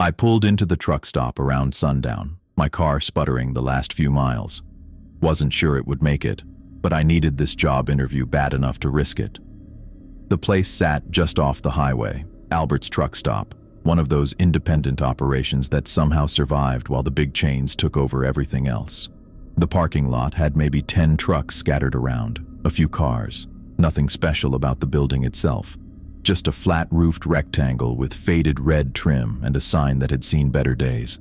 I pulled into the truck stop around sundown, my car sputtering the last few miles. Wasn't sure it would make it, but I needed this job interview bad enough to risk it. The place sat just off the highway, Albert's truck stop, one of those independent operations that somehow survived while the big chains took over everything else. The parking lot had maybe 10 trucks scattered around, a few cars. Nothing special about the building itself. Just a flat-roofed rectangle with faded red trim and a sign that had seen better days.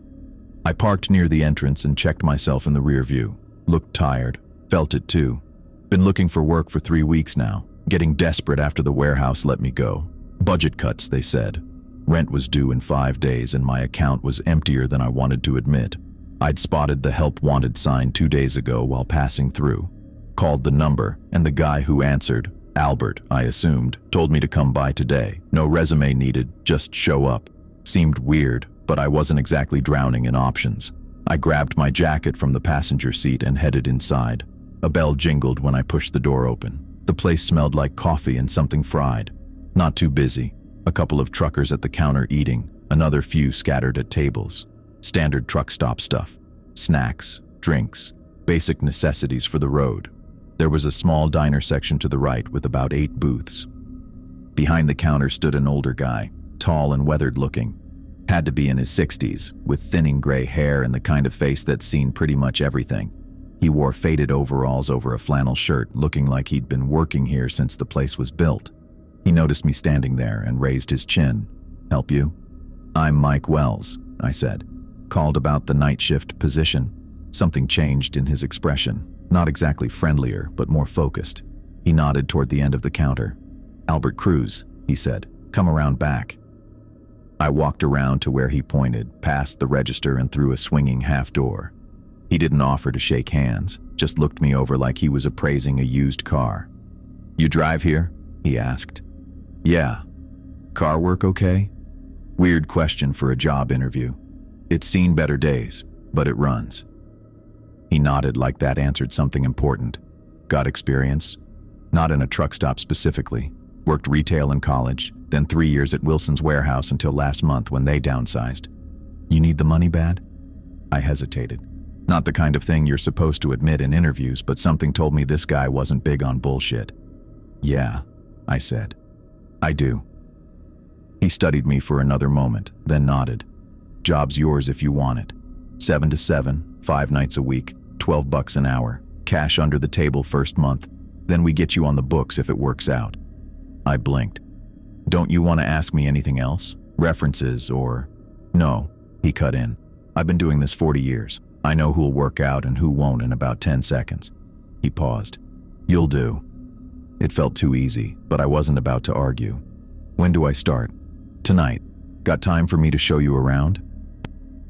I parked near the entrance and checked myself in the rear view. Looked tired. Felt it too. Been looking for work for 3 weeks now. Getting desperate after the warehouse let me go. Budget cuts, they said. Rent was due in 5 days and my account was emptier than I wanted to admit. I'd spotted the help wanted sign 2 days ago while passing through. Called the number, and the guy who answered, Albert, I assumed, told me to come by today. No resume needed, just show up. Seemed weird, but I wasn't exactly drowning in options. I grabbed my jacket from the passenger seat and headed inside. A bell jingled when I pushed the door open. The place smelled like coffee and something fried. Not too busy. A couple of truckers at the counter eating, another few scattered at tables. Standard truck stop stuff. Snacks, drinks, basic necessities for the road. There was a small diner section to the right with about 8 booths. Behind the counter stood an older guy, tall and weathered looking. Had to be in his 60s, with thinning gray hair and the kind of face that's seen pretty much everything. He wore faded overalls over a flannel shirt, looking like he'd been working here since the place was built. He noticed me standing there and raised his chin. Help you? I'm Mike Wells, I said. Called about the night shift position. Something changed in his expression. Not exactly friendlier, but more focused. He nodded toward the end of the counter. Albert Cruz, he said. Come around back. I walked around to where he pointed, past the register and through a swinging half door. He didn't offer to shake hands, just looked me over like he was appraising a used car. You drive here? He asked. Yeah. Car work okay? Weird question for a job interview. It's seen better days, but it runs. He nodded like that answered something important. Got experience? Not in a truck stop specifically. Worked retail in college, then 3 years at Wilson's warehouse until last month when they downsized. You need the money bad? I hesitated. Not the kind of thing you're supposed to admit in interviews, but something told me this guy wasn't big on bullshit. Yeah, I said. I do. He studied me for another moment, then nodded. Job's yours if you want it. 7 to 7, 5 nights a week, $12 an hour, cash under the table first month, then we get you on the books if it works out. I blinked. Don't you want to ask me anything else? References or... No, he cut in. I've been doing this 40 years. I know who'll work out and who won't in about 10 seconds. He paused. You'll do. It felt too easy, but I wasn't about to argue. When do I start? Tonight. Got time for me to show you around?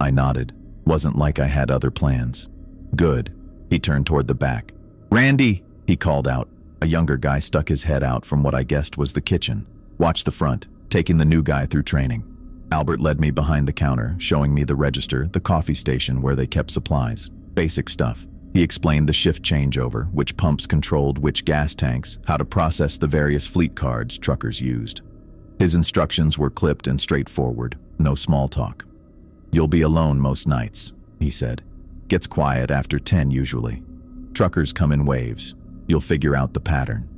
I nodded. Wasn't like I had other plans. Good. He turned toward the back. Randy, he called out. A younger guy stuck his head out from what I guessed was the kitchen. Watch the front, taking the new guy through training. Albert led me behind the counter, showing me the register, the coffee station where they kept supplies. Basic stuff. He explained the shift changeover, which pumps controlled which gas tanks, how to process the various fleet cards truckers used. His instructions were clipped and straightforward, no small talk. You'll be alone most nights, he said. Gets quiet after 10 usually. Truckers come in waves. You'll figure out the pattern.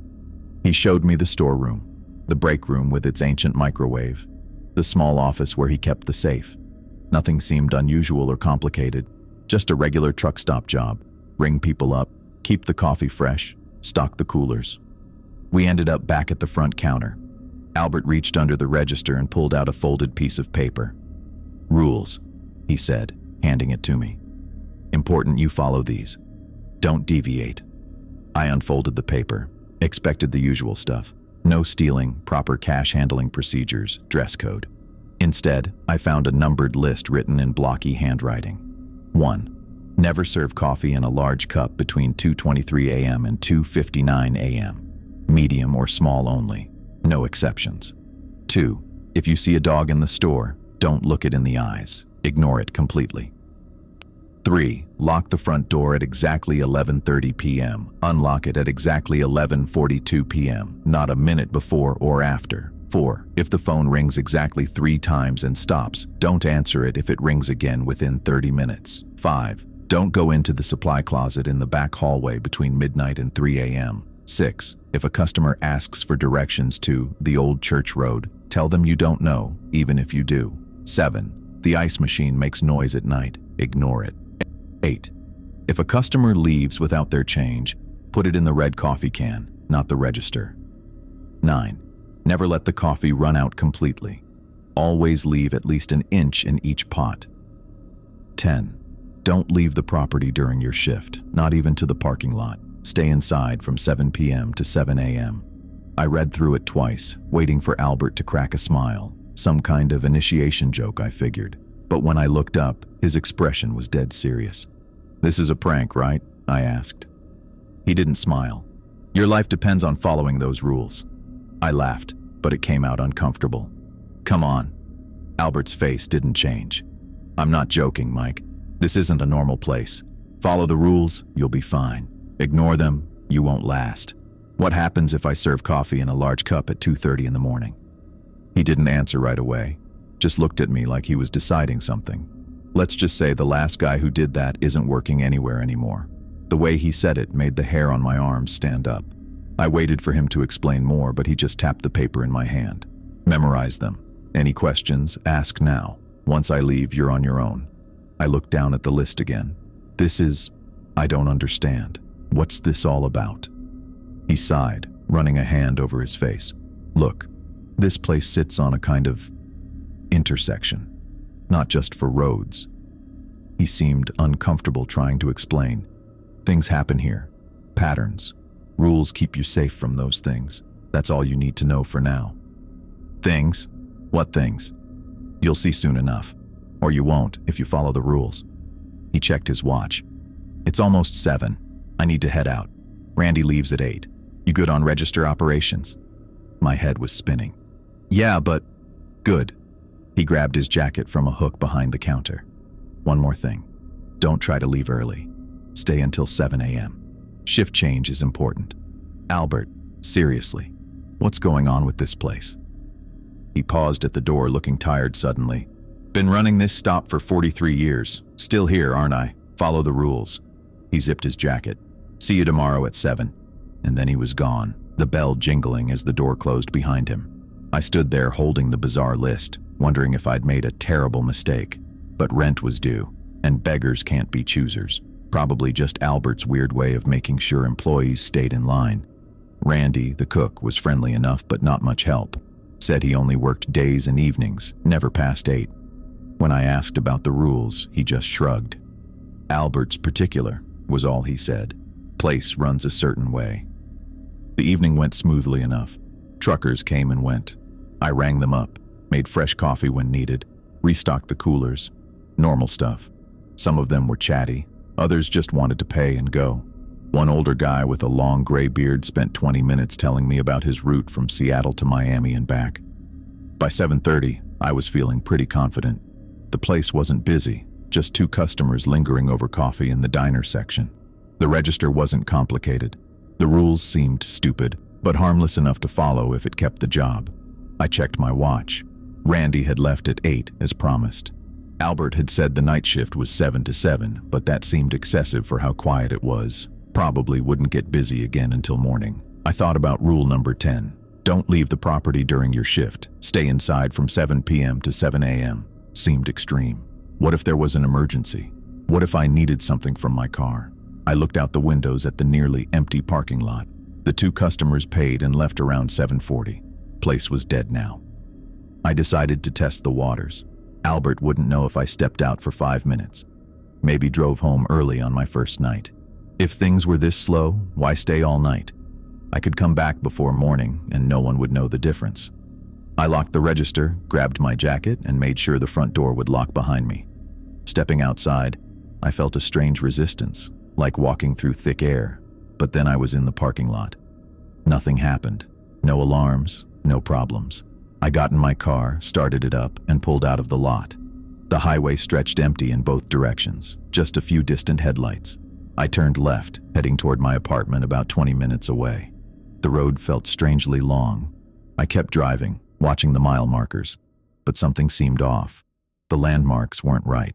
He showed me the storeroom, the break room with its ancient microwave, the small office where he kept the safe. Nothing seemed unusual or complicated, just a regular truck stop job. Ring people up, keep the coffee fresh, stock the coolers. We ended up back at the front counter. Albert reached under the register and pulled out a folded piece of paper. Rules, he said, handing it to me. Important you follow these. Don't deviate. I unfolded the paper, expected the usual stuff. No stealing, proper cash handling procedures, dress code. Instead, I found a numbered list written in blocky handwriting. 1. Never serve coffee in a large cup between 2:23 a.m. and 2:59 a.m. Medium or small only. No exceptions. 2. If you see a dog in the store, don't look it in the eyes. Ignore it completely. 3. Lock the front door at exactly 11:30 p.m. Unlock it at exactly 11:42 p.m., not a minute before or after. 4. If the phone rings exactly 3 times and stops, don't answer it if it rings again within 30 minutes. 5. Don't go into the supply closet in the back hallway between midnight and 3 a.m. 6. If a customer asks for directions to the old church road, tell them you don't know, even if you do. 7. The ice machine makes noise at night. Ignore it. 8. If a customer leaves without their change, put it in the red coffee can, not the register. 9. Never let the coffee run out completely. Always leave at least an inch in each pot. 10. Don't leave the property during your shift, not even to the parking lot. Stay inside from 7 p.m. to 7 a.m. I read through it twice, waiting for Albert to crack a smile. Some kind of initiation joke, I figured. But when I looked up, his expression was dead serious. "This is a prank, right?" I asked. He didn't smile. "Your life depends on following those rules." I laughed, but it came out uncomfortable. "Come on." Albert's face didn't change. "I'm not joking, Mike. This isn't a normal place. Follow the rules, you'll be fine. Ignore them, you won't last. What happens if I serve coffee in a large cup at 2:30 in the morning?" He didn't answer right away, just looked at me like he was deciding something. Let's just say the last guy who did that isn't working anywhere anymore. The way he said it made the hair on my arms stand up. I waited for him to explain more, but he just tapped the paper in my hand. "Memorize them. Any questions, ask now. Once I leave, you're on your own." I looked down at the list again. I don't understand. What's this all about?" He sighed, running a hand over his face. "Look, this place sits on a kind of intersection, not just for roads." He seemed uncomfortable trying to explain. "Things happen here. Patterns. Rules keep you safe from those things. That's all you need to know for now." "Things? What things?" "You'll see soon enough. Or you won't if you follow the rules." He checked his watch. "It's almost 7. I need to head out. Randy leaves at 8. You good on register operations?" My head was spinning. "Yeah, but..." "Good." He grabbed his jacket from a hook behind the counter. "One more thing. Don't try to leave early. Stay until 7 a.m. Shift change is important." "Albert, seriously, what's going on with this place?" He paused at the door, looking tired suddenly. "Been running this stop for 43 years. Still here, aren't I? Follow the rules." He zipped his jacket. "See you tomorrow at 7. And then he was gone, the bell jingling as the door closed behind him. I stood there holding the bizarre list, wondering if I'd made a terrible mistake. But rent was due, and beggars can't be choosers. Probably just Albert's weird way of making sure employees stayed in line. Randy, the cook, was friendly enough but not much help. Said he only worked days and evenings, never past 8. When I asked about the rules, he just shrugged. "Albert's particular," was all he said. "Place runs a certain way." The evening went smoothly enough. Truckers came and went. I rang them up, made fresh coffee when needed, restocked the coolers. Normal stuff. Some of them were chatty, others just wanted to pay and go. One older guy with a long gray beard spent 20 minutes telling me about his route from Seattle to Miami and back. By 7:30, I was feeling pretty confident. The place wasn't busy, just 2 customers lingering over coffee in the diner section. The register wasn't complicated. The rules seemed stupid, but harmless enough to follow if it kept the job. I checked my watch. Randy had left at 8, as promised. Albert had said the night shift was 7 to 7, but that seemed excessive for how quiet it was. Probably wouldn't get busy again until morning. I thought about rule number 10. Don't leave the property during your shift. Stay inside from 7 p.m. to 7 a.m. Seemed extreme. What if there was an emergency? What if I needed something from my car? I looked out the windows at the nearly empty parking lot. The 2 customers paid and left around 7:40. Place was dead now. I decided to test the waters. Albert wouldn't know if I stepped out for 5 minutes. Maybe drove home early on my first night. If things were this slow, why stay all night? I could come back before morning and no one would know the difference. I locked the register, grabbed my jacket, and made sure the front door would lock behind me. Stepping outside, I felt a strange resistance, like walking through thick air, but then I was in the parking lot. Nothing happened. No alarms, no problems. I got in my car, started it up, and pulled out of the lot. The highway stretched empty in both directions, just a few distant headlights. I turned left, heading toward my apartment about 20 minutes away. The road felt strangely long. I kept driving, watching the mile markers, but something seemed off. The landmarks weren't right.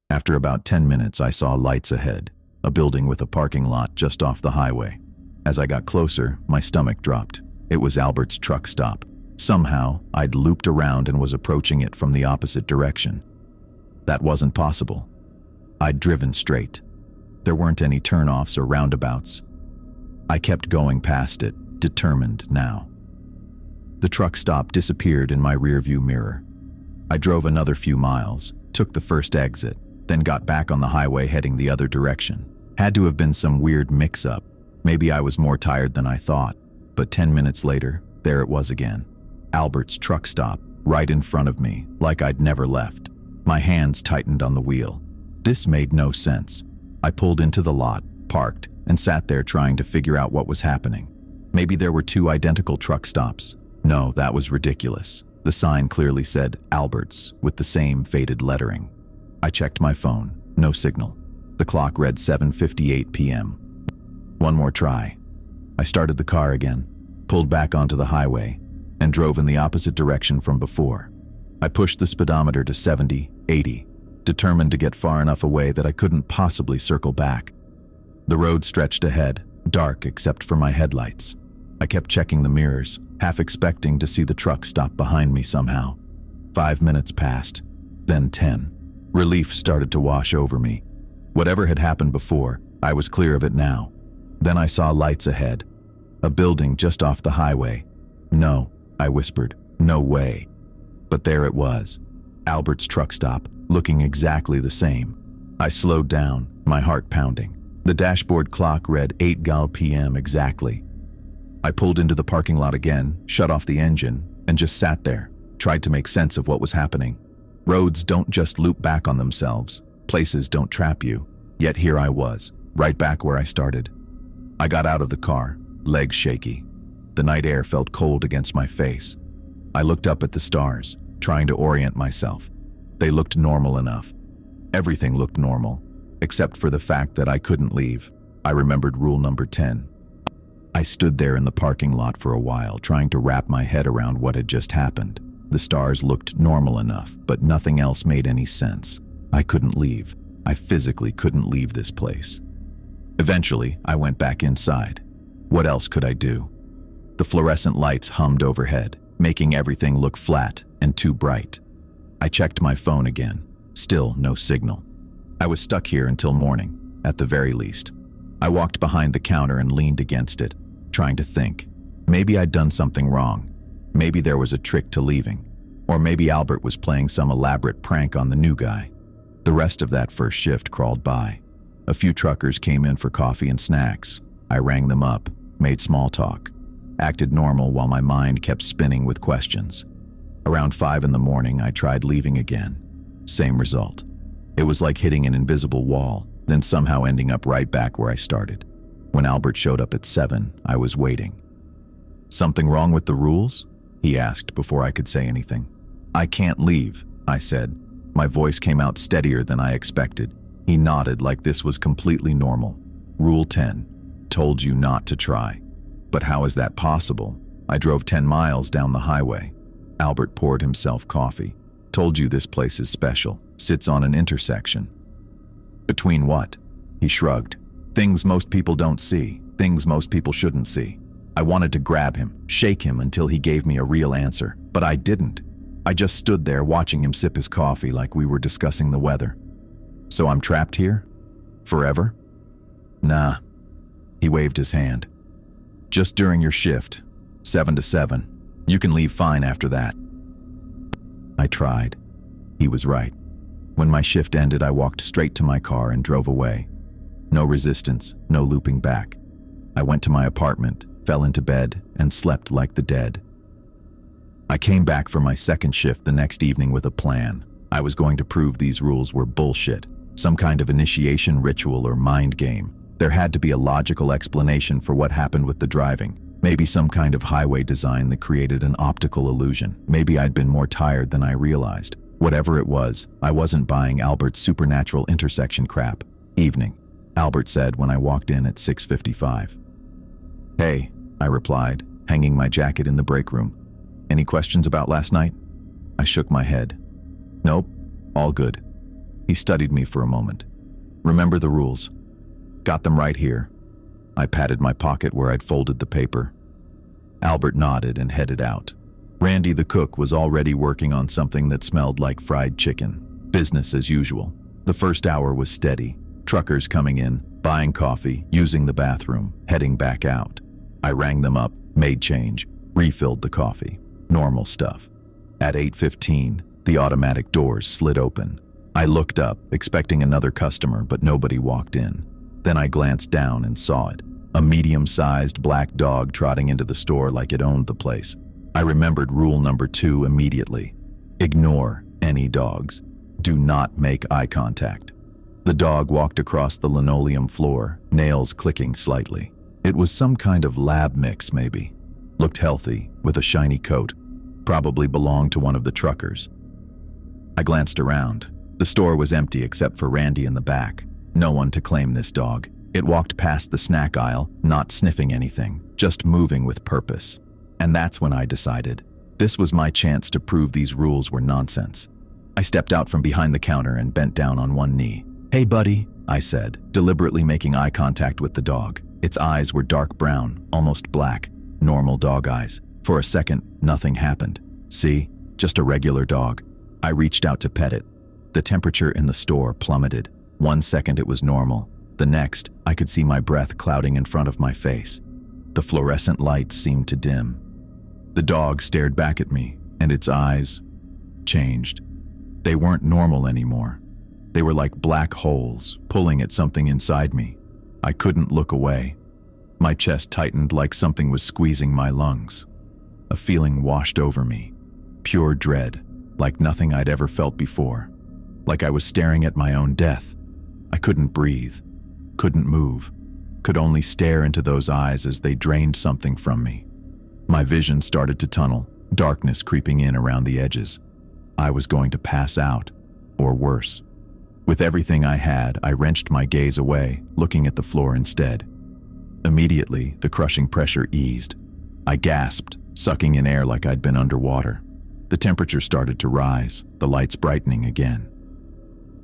After about 10 minutes, I saw lights ahead, a building with a parking lot just off the highway. As I got closer, my stomach dropped. It was Albert's truck stop. Somehow, I'd looped around and was approaching it from the opposite direction. That wasn't possible. I'd driven straight. There weren't any turnoffs or roundabouts. I kept going past it, determined now. The truck stop disappeared in my rearview mirror. I drove another few miles, took the first exit, then got back on the highway heading the other direction. Had to have been some weird mix-up. Maybe I was more tired than I thought, but 10 minutes later, there it was again. Albert's truck stop, right in front of me, like I'd never left. My hands tightened on the wheel. This made no sense. I pulled into the lot, parked, and sat there trying to figure out what was happening. Maybe there were two identical truck stops. No, that was ridiculous. The sign clearly said Albert's with the same faded lettering. I checked my phone. No signal. The clock read 7:58 p.m. One more try. I started the car again, pulled back onto the highway, and drove in the opposite direction from before. I pushed the speedometer to 70, 80, determined to get far enough away that I couldn't possibly circle back. The road stretched ahead, dark except for my headlights. I kept checking the mirrors, half expecting to see the truck stop behind me somehow. 5 minutes passed, then 10. Relief started to wash over me. Whatever had happened before, I was clear of it now. Then I saw lights ahead. A building just off the highway. No, I whispered, no way. But there it was, Albert's truck stop, looking exactly the same. I slowed down, my heart pounding. The dashboard clock read 8 p.m. exactly. I pulled into the parking lot again, shut off the engine, and just sat there, tried to make sense of what was happening. Roads don't just loop back on themselves. Places don't trap you. Yet here I was, right back where I started. I got out of the car, legs shaky. The night air felt cold against my face. I looked up at the stars, trying to orient myself. They looked normal enough. Everything looked normal, except for the fact that I couldn't leave. I remembered rule number 10. I stood there in the parking lot for a while, trying to wrap my head around what had just happened. The stars looked normal enough, but nothing else made any sense. I couldn't leave. I physically couldn't leave this place. Eventually, I went back inside. What else could I do? The fluorescent lights hummed overhead, making everything look flat and too bright. I checked my phone again. Still no signal. I was stuck here until morning, at the very least. I walked behind the counter and leaned against it, trying to think. Maybe I'd done something wrong. Maybe there was a trick to leaving. Or maybe Albert was playing some elaborate prank on the new guy. The rest of that first shift crawled by. A few truckers came in for coffee and snacks. I rang them up, made small talk, acted normal while my mind kept spinning with questions. Around 5 in the morning, I tried leaving again. Same result. It was like hitting an invisible wall, then somehow ending up right back where I started. When Albert showed up at 7, I was waiting. "Something wrong with the rules?" he asked before I could say anything. "I can't leave," I said. My voice came out steadier than I expected. He nodded like this was completely normal. "Rule 10. Told you not to try." "But how is that possible? I drove 10 miles down the highway." Albert poured himself coffee. "Told you this place is special. Sits on an intersection." "Between what?" He shrugged. "Things most people don't see. Things most people shouldn't see." I wanted to grab him, shake him until he gave me a real answer, but I didn't. I just stood there watching him sip his coffee like we were discussing the weather. "So I'm trapped here? Forever?" "Nah." He waved his hand. "Just during your shift, 7 to 7. You can leave fine after that." I tried. He was right. When my shift ended, I walked straight to my car and drove away. No resistance, no looping back. I went to my apartment, fell into bed, and slept like the dead. I came back for my second shift the next evening with a plan. I was going to prove these rules were bullshit, some kind of initiation ritual or mind game. There had to be a logical explanation for what happened with the driving. Maybe some kind of highway design that created an optical illusion. Maybe I'd been more tired than I realized. Whatever it was, I wasn't buying Albert's supernatural intersection crap. Evening, Albert said when I walked in at 6:55. "Hey," I replied, hanging my jacket in the break room. Any questions about last night? I shook my head. Nope, all good. He studied me for a moment. Remember the rules? Got them right here. I patted my pocket where I'd folded the paper. Albert nodded and headed out. Randy the cook was already working on something that smelled like fried chicken. Business as usual. The first hour was steady. Truckers coming in, buying coffee, using the bathroom, heading back out. I rang them up, made change, refilled the coffee. Normal stuff. At 8:15, the automatic doors slid open. I looked up, expecting another customer, but nobody walked in. Then I glanced down and saw it. A medium-sized black dog trotting into the store like it owned the place. I remembered rule number 2 immediately. Ignore any dogs. Do not make eye contact. The dog walked across the linoleum floor, nails clicking slightly. It was some kind of lab mix, maybe. Looked healthy, with a shiny coat. Probably belonged to one of the truckers. I glanced around. The store was empty except for Randy in the back. No one to claim this dog. It walked past the snack aisle, not sniffing anything, just moving with purpose. And that's when I decided. This was my chance to prove these rules were nonsense. I stepped out from behind the counter and bent down on one knee. "Hey, buddy," I said, deliberately making eye contact with the dog. Its eyes were dark brown, almost black, normal dog eyes. For a second, nothing happened. See, just a regular dog. I reached out to pet it. The temperature in the store plummeted. 1 second it was normal. The next, I could see my breath clouding in front of my face. The fluorescent lights seemed to dim. The dog stared back at me, and its eyes changed. They weren't normal anymore. They were like black holes, pulling at something inside me. I couldn't look away. My chest tightened like something was squeezing my lungs. A feeling washed over me. Pure dread, like nothing I'd ever felt before. Like I was staring at my own death. I couldn't breathe, couldn't move, could only stare into those eyes as they drained something from me. My vision started to tunnel, darkness creeping in around the edges. I was going to pass out, or worse. With everything I had, I wrenched my gaze away, looking at the floor instead. Immediately, the crushing pressure eased. I gasped, sucking in air like I'd been underwater. The temperature started to rise, the lights brightening again.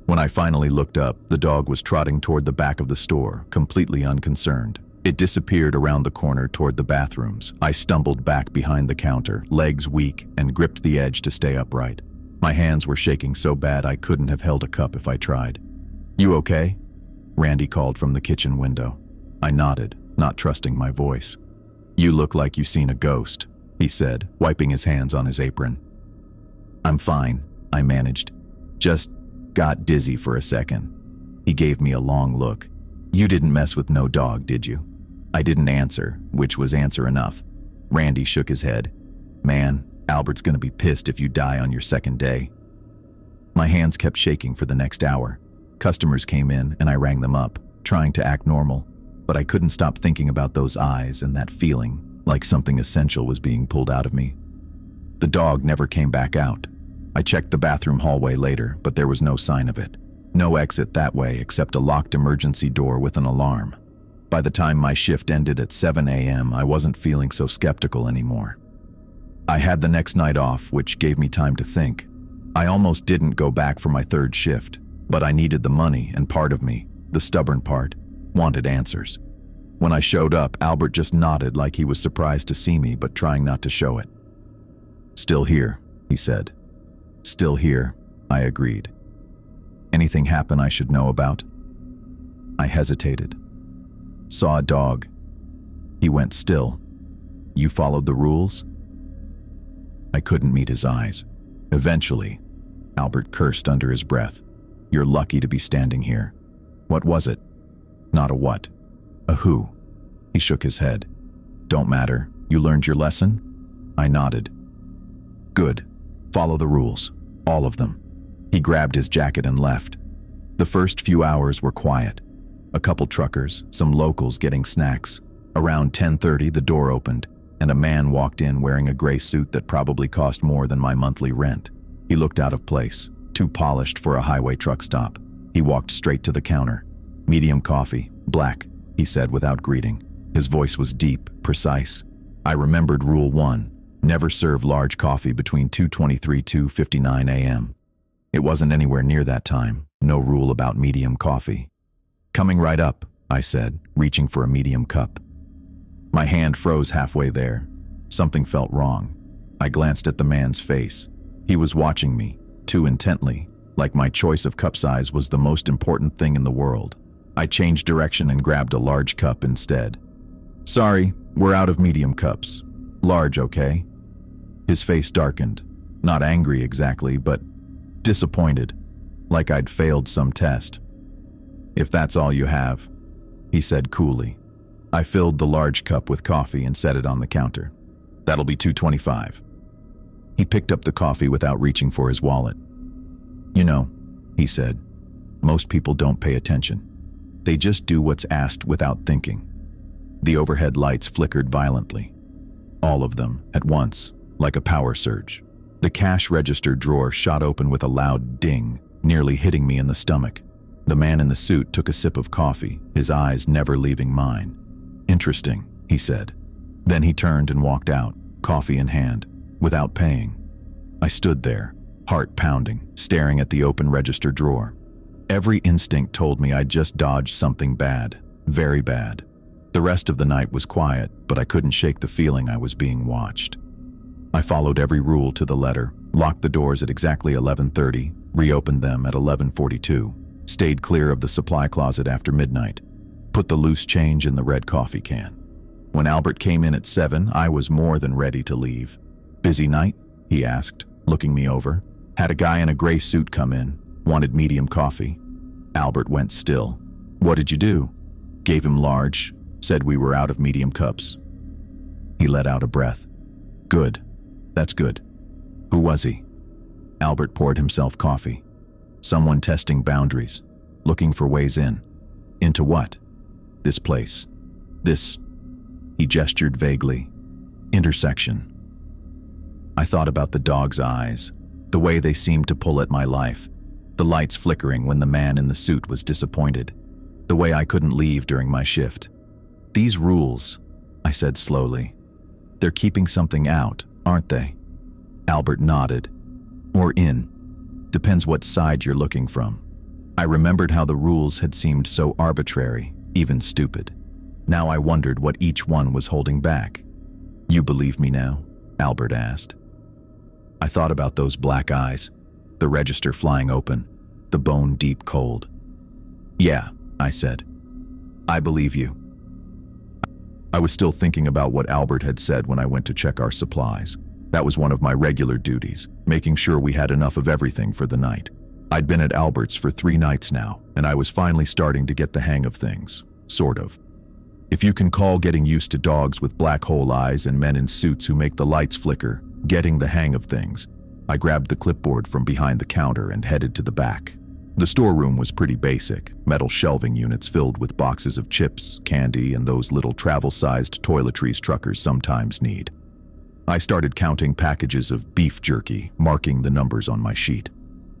When I finally looked up, the dog was trotting toward the back of the store, completely unconcerned. It disappeared around the corner toward the bathrooms. I stumbled back behind the counter, legs weak, and gripped the edge to stay upright. My hands were shaking so bad I couldn't have held a cup if I tried. "You okay?" Randy called from the kitchen window. I nodded, not trusting my voice. "You look like you've seen a ghost," he said, wiping his hands on his apron. "I'm fine," I managed. "Just got dizzy for a second." He gave me a long look. "You didn't mess with no dog, did you?" I didn't answer, which was answer enough. Randy shook his head. "Man, Albert's gonna be pissed if you die on your second day." My hands kept shaking for the next hour. Customers came in and I rang them up, trying to act normal, but I couldn't stop thinking about those eyes and that feeling, like something essential was being pulled out of me. The dog never came back out. I checked the bathroom hallway later, but there was no sign of it. No exit that way except a locked emergency door with an alarm. By the time my shift ended at 7 a.m., I wasn't feeling so skeptical anymore. I had the next night off, which gave me time to think. I almost didn't go back for my third shift, but I needed the money, and part of me, the stubborn part, wanted answers. When I showed up, Albert just nodded like he was surprised to see me, but trying not to show it. "Still here," he said. "Still here," I agreed. "Anything happen I should know about?" I hesitated. "Saw a dog." He went still. "You followed the rules?" I couldn't meet his eyes. Eventually, Albert cursed under his breath. "You're lucky to be standing here." "What was it?" "Not a what. A who." He shook his head. "Don't matter. You learned your lesson?" I nodded. "Good. Follow the rules. All of them." He grabbed his jacket and left. The first few hours were quiet. A couple truckers, some locals getting snacks. Around 10:30, the door opened, and a man walked in wearing a gray suit that probably cost more than my monthly rent. He looked out of place, too polished for a highway truck stop. He walked straight to the counter. "Medium coffee, black," he said without greeting. His voice was deep, precise. I remembered Rule 1, Never serve large coffee between 2:23 to 2:59 a.m. It wasn't anywhere near that time. No rule about medium coffee. Coming right up, I said, reaching for a medium cup. My hand froze halfway there. Something felt wrong. I glanced at the man's face. He was watching me, too intently, like my choice of cup size was the most important thing in the world. I changed direction and grabbed a large cup instead. Sorry, we're out of medium cups. Large, okay? His face darkened. Not angry exactly, but disappointed, like I'd failed some test. If that's all you have, he said coolly. I filled the large cup with coffee and set it on the counter. That'll be $2.25. He picked up the coffee without reaching for his wallet. You know, he said, most people don't pay attention. They just do what's asked without thinking. The overhead lights flickered violently. All of them, at once, like a power surge. The cash register drawer shot open with a loud ding, nearly hitting me in the stomach. The man in the suit took a sip of coffee, his eyes never leaving mine. Interesting, he said. Then he turned and walked out, coffee in hand, without paying. I stood there, heart pounding, staring at the open register drawer. Every instinct told me I'd just dodged something bad, very bad. The rest of the night was quiet, but I couldn't shake the feeling I was being watched. I followed every rule to the letter, locked the doors at exactly 11:30, reopened them at 11:42, stayed clear of the supply closet after midnight, put the loose change in the red coffee can. When Albert came in at 7, I was more than ready to leave. Busy night? He asked, looking me over. Had a guy in a gray suit come in, wanted medium coffee. Albert went still. What did you do? Gave him large, said we were out of medium cups. He let out a breath. Good. That's good. Who was he? Albert poured himself coffee. Someone testing boundaries, looking for ways in. Into what? This place. This, he gestured vaguely, intersection. I thought about the dog's eyes, the way they seemed to pull at my life, the lights flickering when the man in the suit was disappointed, the way I couldn't leave during my shift. These rules, I said slowly, they're keeping something out, aren't they? Albert nodded. Or in. Depends what side you're looking from. I remembered how the rules had seemed so arbitrary, even stupid. Now I wondered what each one was holding back. You believe me now? Albert asked. I thought about those black eyes, the register flying open, the bone-deep cold. Yeah, I said. I believe you. I was still thinking about what Albert had said when I went to check our supplies. That was one of my regular duties, making sure we had enough of everything for the night. I'd been at Albert's for 3 nights now, and I was finally starting to get the hang of things, sort of. If you can call getting used to dogs with black hole eyes and men in suits who make the lights flicker, getting the hang of things, I grabbed the clipboard from behind the counter and headed to the back. The storeroom was pretty basic, metal shelving units filled with boxes of chips, candy, and those little travel-sized toiletries truckers sometimes need. I started counting packages of beef jerky, marking the numbers on my sheet.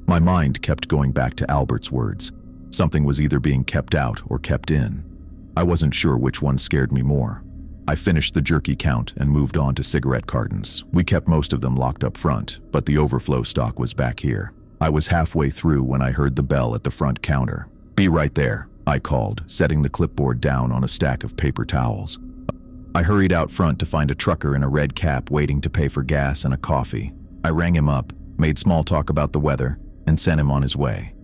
My mind kept going back to Albert's words. Something was either being kept out or kept in. I wasn't sure which one scared me more. I finished the jerky count and moved on to cigarette cartons. We kept most of them locked up front, but the overflow stock was back here. I was halfway through when I heard the bell at the front counter. Be right there, I called, setting the clipboard down on a stack of paper towels. I hurried out front to find a trucker in a red cap waiting to pay for gas and a coffee. I rang him up, made small talk about the weather, and sent him on his way.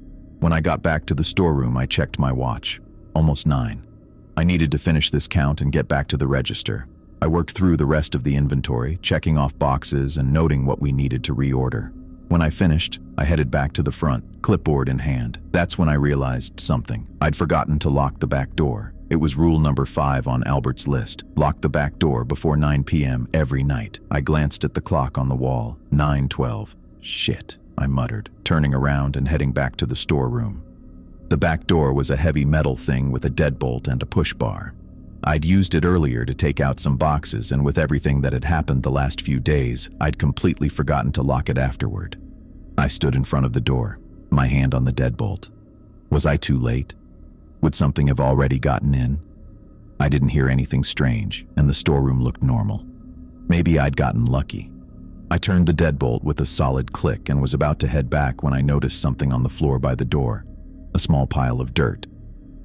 When I got back to the storeroom, I checked my watch. Almost 9. I needed to finish this count and get back to the register. I worked through the rest of the inventory, checking off boxes and noting what we needed to reorder. When I finished, I headed back to the front, clipboard in hand. That's when I realized something. I'd forgotten to lock the back door. It was rule number 5 on Albert's list. Lock the back door before 9 p.m. every night. I glanced at the clock on the wall. 9:12. Shit, I muttered, turning around and heading back to the storeroom. The back door was a heavy metal thing with a deadbolt and a push bar. I'd used it earlier to take out some boxes, and with everything that had happened the last few days, I'd completely forgotten to lock it afterward. I stood in front of the door, my hand on the deadbolt. Was I too late? Would something have already gotten in? I didn't hear anything strange, and the storeroom looked normal. Maybe I'd gotten lucky. I turned the deadbolt with a solid click and was about to head back when I noticed something on the floor by the door. A small pile of dirt.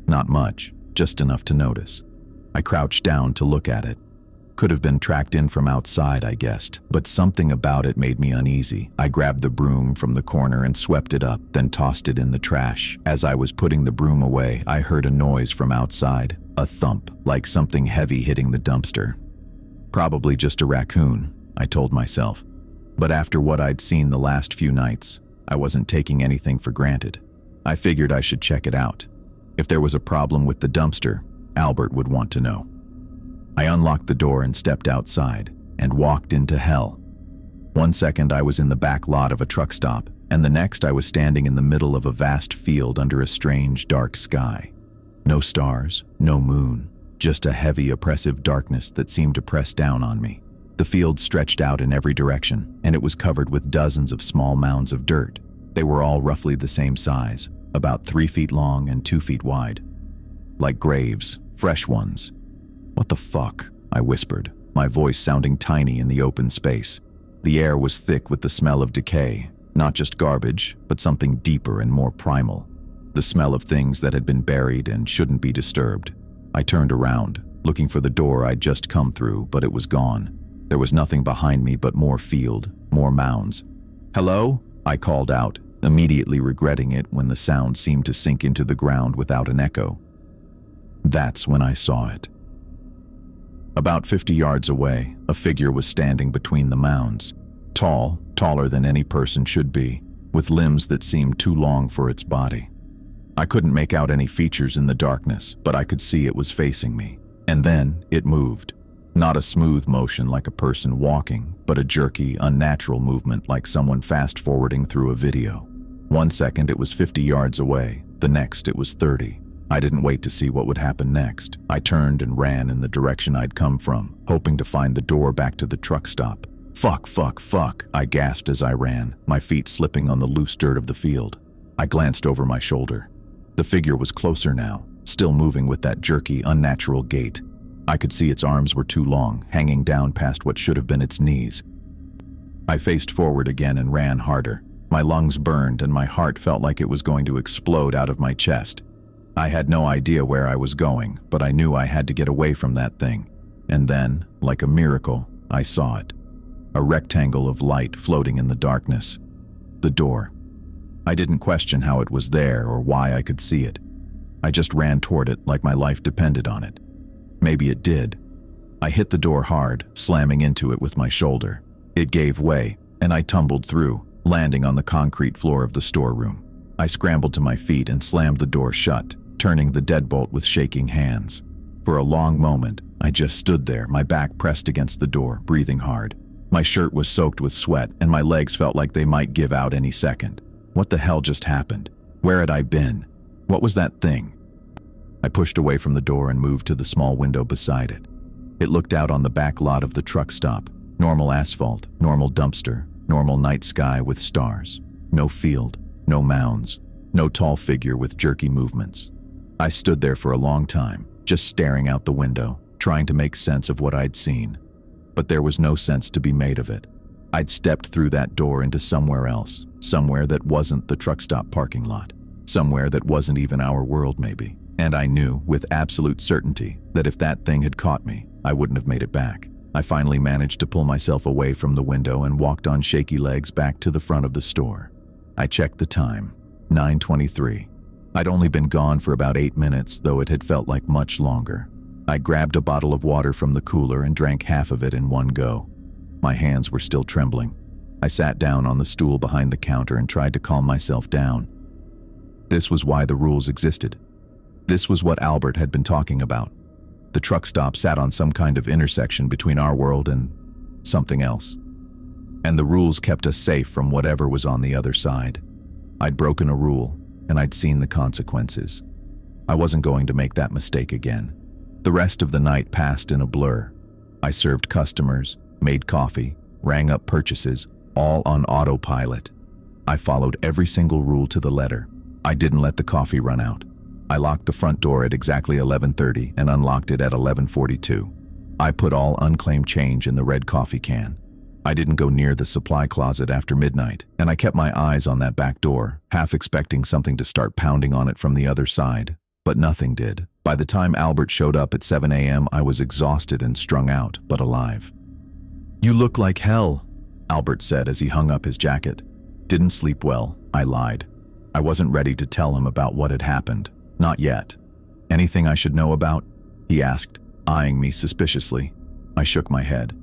Not much, just enough to notice. I crouched down to look at it. Could have been tracked in from outside, I guessed, but something about it made me uneasy. I grabbed the broom from the corner and swept it up, then tossed it in the trash. As I was putting the broom away, I heard a noise from outside, a thump, like something heavy hitting the dumpster. Probably just a raccoon, I told myself. But after what I'd seen the last few nights, I wasn't taking anything for granted. I figured I should check it out. If there was a problem with the dumpster, Albert would want to know. I unlocked the door and stepped outside and walked into hell. 1 second I was in the back lot of a truck stop, and the next I was standing in the middle of a vast field under a strange dark sky. No stars, no moon, just a heavy oppressive darkness that seemed to press down on me. The field stretched out in every direction, and it was covered with dozens of small mounds of dirt. They were all roughly the same size, about 3 feet long and 2 feet wide. Like graves, fresh ones. "What the fuck?" I whispered, my voice sounding tiny in the open space. The air was thick with the smell of decay, not just garbage, but something deeper and more primal. The smell of things that had been buried and shouldn't be disturbed. I turned around, looking for the door I'd just come through, but it was gone. There was nothing behind me but more field, more mounds. "Hello?" I called out, immediately regretting it when the sound seemed to sink into the ground without an echo. That's when I saw it. About 50 yards away, a figure was standing between the mounds. Tall, taller than any person should be, with limbs that seemed too long for its body. I couldn't make out any features in the darkness, but I could see it was facing me. And then it moved. Not a smooth motion like a person walking, but a jerky, unnatural movement like someone fast-forwarding through a video. 1 second it was 50 yards away, the next it was 30. I didn't wait to see what would happen next. I turned and ran in the direction I'd come from, hoping to find the door back to the truck stop. Fuck, I gasped as I ran, my feet slipping on the loose dirt of the field. I glanced over my shoulder. The figure was closer now, still moving with that jerky, unnatural gait. I could see its arms were too long, hanging down past what should have been its knees. I faced forward again and ran harder. My lungs burned and my heart felt like it was going to explode out of my chest. I had no idea where I was going, but I knew I had to get away from that thing. And then, like a miracle, I saw it. A rectangle of light floating in the darkness. The door. I didn't question how it was there or why I could see it. I just ran toward it like my life depended on it. Maybe it did. I hit the door hard, slamming into it with my shoulder. It gave way, and I tumbled through, landing on the concrete floor of the storeroom. I scrambled to my feet and slammed the door shut, turning the deadbolt with shaking hands. For a long moment, I just stood there, my back pressed against the door, breathing hard. My shirt was soaked with sweat, and my legs felt like they might give out any second. What the hell just happened? Where had I been? What was that thing? I pushed away from the door and moved to the small window beside it. It looked out on the back lot of the truck stop. Normal asphalt, normal dumpster, normal night sky with stars. No field, no mounds, no tall figure with jerky movements. I stood there for a long time, just staring out the window, trying to make sense of what I'd seen. But there was no sense to be made of it. I'd stepped through that door into somewhere else, somewhere that wasn't the truck stop parking lot, somewhere that wasn't even our world maybe. And I knew, with absolute certainty, that if that thing had caught me, I wouldn't have made it back. I finally managed to pull myself away from the window and walked on shaky legs back to the front of the store. I checked the time, 9:23. I'd only been gone for about 8 minutes, though it had felt like much longer. I grabbed a bottle of water from the cooler and drank half of it in one go. My hands were still trembling. I sat down on the stool behind the counter and tried to calm myself down. This was why the rules existed. This was what Albert had been talking about. The truck stop sat on some kind of intersection between our world and something else. And the rules kept us safe from whatever was on the other side. I'd broken a rule, and I'd seen the consequences. I wasn't going to make that mistake again. The rest of the night passed in a blur. I served customers, made coffee, rang up purchases, all on autopilot. I followed every single rule to the letter. I didn't let the coffee run out. I locked the front door at exactly 11:30 and unlocked it at 11:42. I put all unclaimed change in the red coffee can. I didn't go near the supply closet after midnight, and I kept my eyes on that back door, half expecting something to start pounding on it from the other side. But nothing did. By the time Albert showed up at 7 a.m., I was exhausted and strung out, but alive. "You look like hell," Albert said as he hung up his jacket. "Didn't sleep well," I lied. I wasn't ready to tell him about what had happened. Not yet. "Anything I should know about?" he asked, eyeing me suspiciously. I shook my head.